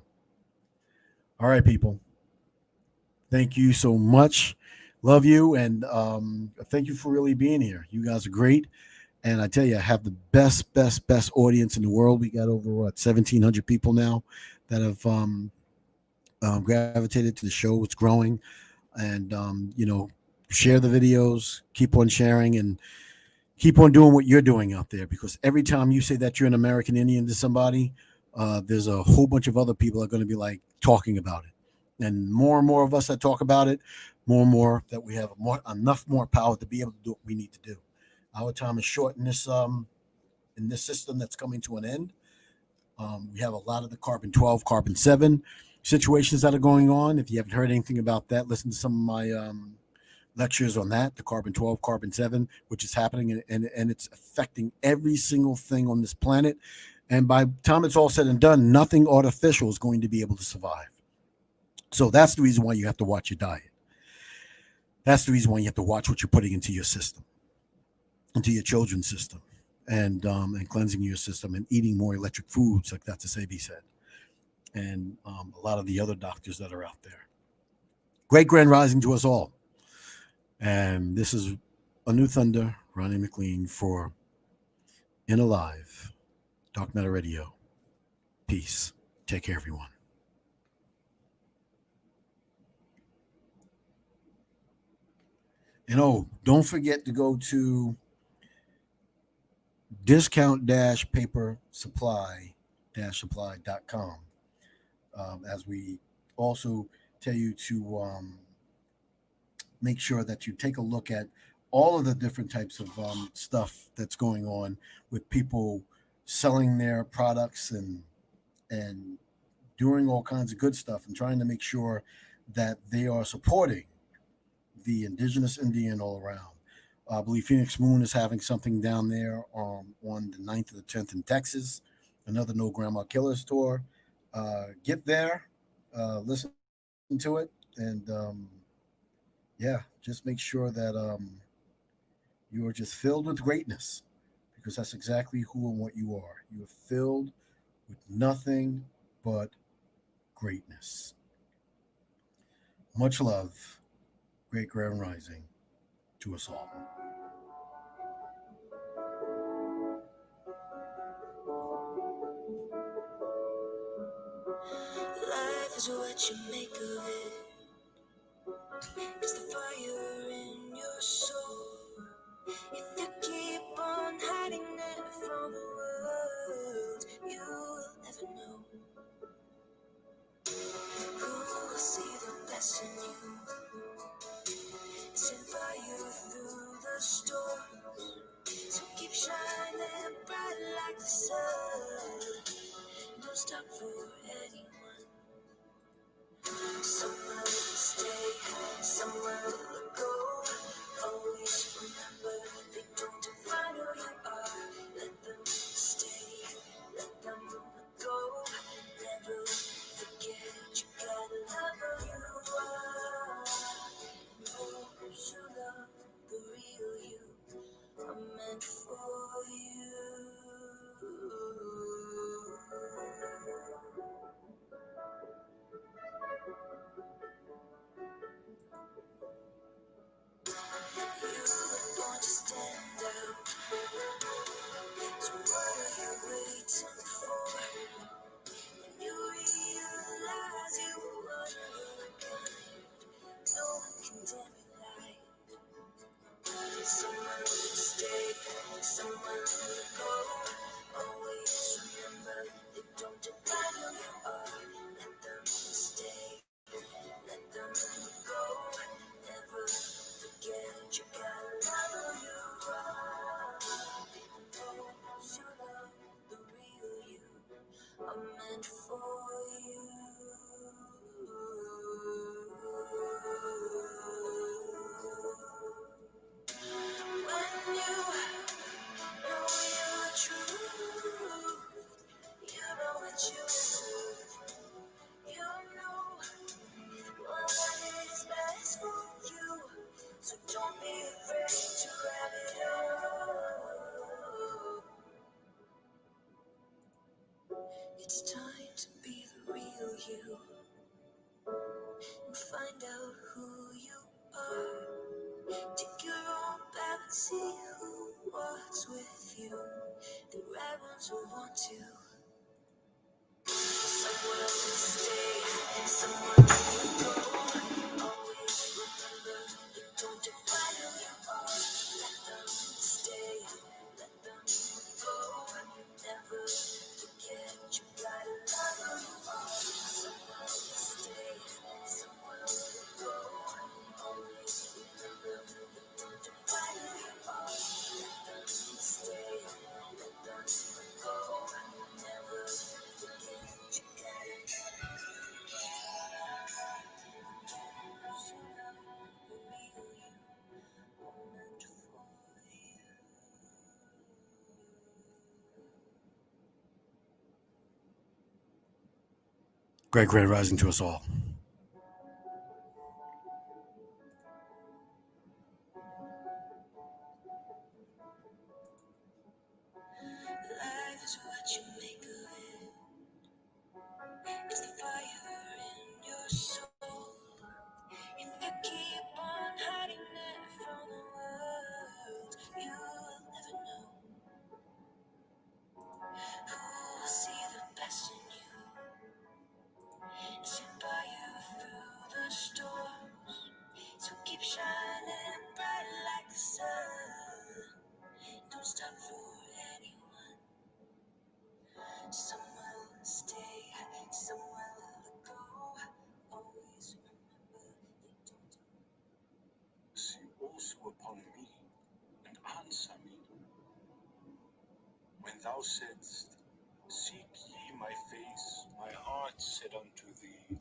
All right, people. Thank you so much. Love you. And thank you for really being here. You guys are great. And I tell you, I have the best, best, best audience in the world. We got over 1,700 people now that have gravitated to the show. It's growing, and share the videos. Keep on sharing and keep on doing what you're doing out there. Because every time you say that you're an American Indian to somebody, there's a whole bunch of other people that are going to be like talking about it, and more of us that talk about it, more and more that we have enough more power to be able to do what we need to do. Our time is short in this system that's coming to an end. We have a lot of the carbon 12, carbon 7 situations that are going on. If you haven't heard anything about that, listen to some of my lectures on that, the carbon 12, carbon 7, which is happening, and it's affecting every single thing on this planet. And by the time it's all said and done, nothing artificial is going to be able to survive. So that's the reason why you have to watch your diet. That's the reason why you have to watch what you're putting into your system, into your children's system, and cleansing your system and eating more electric foods, like Dr. Sebi said, and a lot of the other doctors that are out there. Great grand rising to us all. And this is a new thunder, Ronnie McLean for In Alive, Dark Matter Radio. Peace. Take care, everyone. And don't forget to go to discount-paper supply-supply.com, as we also tell you to make sure that you take a look at all of the different types of stuff that's going on with people selling their products and doing all kinds of good stuff and trying to make sure that they are supporting the indigenous Indian all around. I believe Phoenix Moon is having something down there on the 9th to the 10th in Texas, another No Grandma Killers tour. Get there, listen to it, and yeah, just make sure that you are just filled with greatness, because that's exactly who and what you are. You are filled with nothing but greatness. Much love, great grand rising to us all. Life is what you make of it. It's the fire in your soul. If you keep on hiding it from the world, you'll never know who will see the best in you. Stand by you through the storm. So keep shining bright like the sun. Don't stop for anyone. Somewhere to stay, somewhere to go. Always remember they don't define who you are. Let them stay, let them go. Never forget you gotta love who you are. Those who love the real you. Someone will stay, someone will go. Always remember they don't define who you are. Let them stay, let them go. Never forget you gotta love who you are. Those you love, the real you, are meant for you. When you know you're true, you know what you deserve. You know what is best for you, so don't be afraid to have it all. It's time to be the real you and find out who you are. Take your own path and see who walks with you. The right ones will want to. Someone will stay, someone will go. Always remember they don't define who you are. Let them stay, let them go. Never forget you gotta love who you are. Someone will stay, someone will go. Always remember they don't define who you are. Let them stay, let them go. Never forget you gotta love the real you, were meant for you. Great Grand Rising to us all. Life is what you make of it. It's the fire in your soul. If you keep on hiding it from the world, you'll never know who will see the best in you and sit by you through the storms. So keep shining bright like the sun. Don't stop for anyone. Someone will stay, someone will go. Always remember they don't. See also upon me, and answer me. When thou saidst, seek ye my face, my heart said unto thee,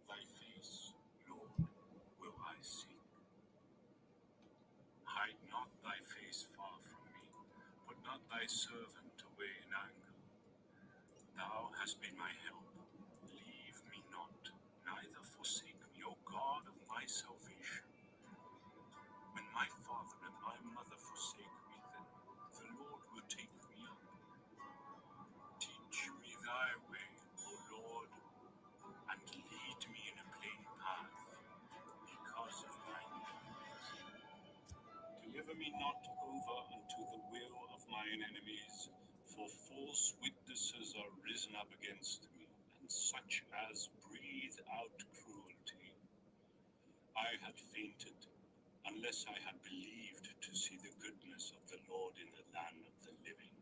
thy face, Lord, will I seek. Hide not thy face far from me, put not thy servant away in anger. Thou hast been my help, leave me not, neither forsake me, O God of my salvation. When my father and my mother forsake me, then the Lord will take me up. Teach me thy way, O Lord, and lead me in a plain path because of thine enemies. Deliver me not over unto the will of mine enemies, for false witnesses are risen up against me, and such as breathe out cruelty. I had fainted, unless I had believed to see the goodness of the Lord in the land of the living.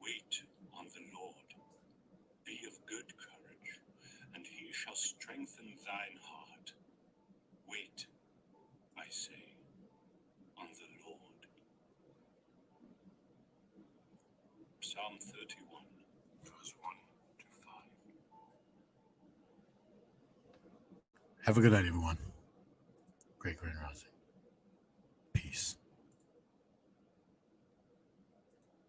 Wait on the Lord, be of good courage, and he shall strengthen thine heart. Wait, I say, on the Lord. Psalm 31, verse 1 to 5. Have a good night, everyone. Great Grand Rising.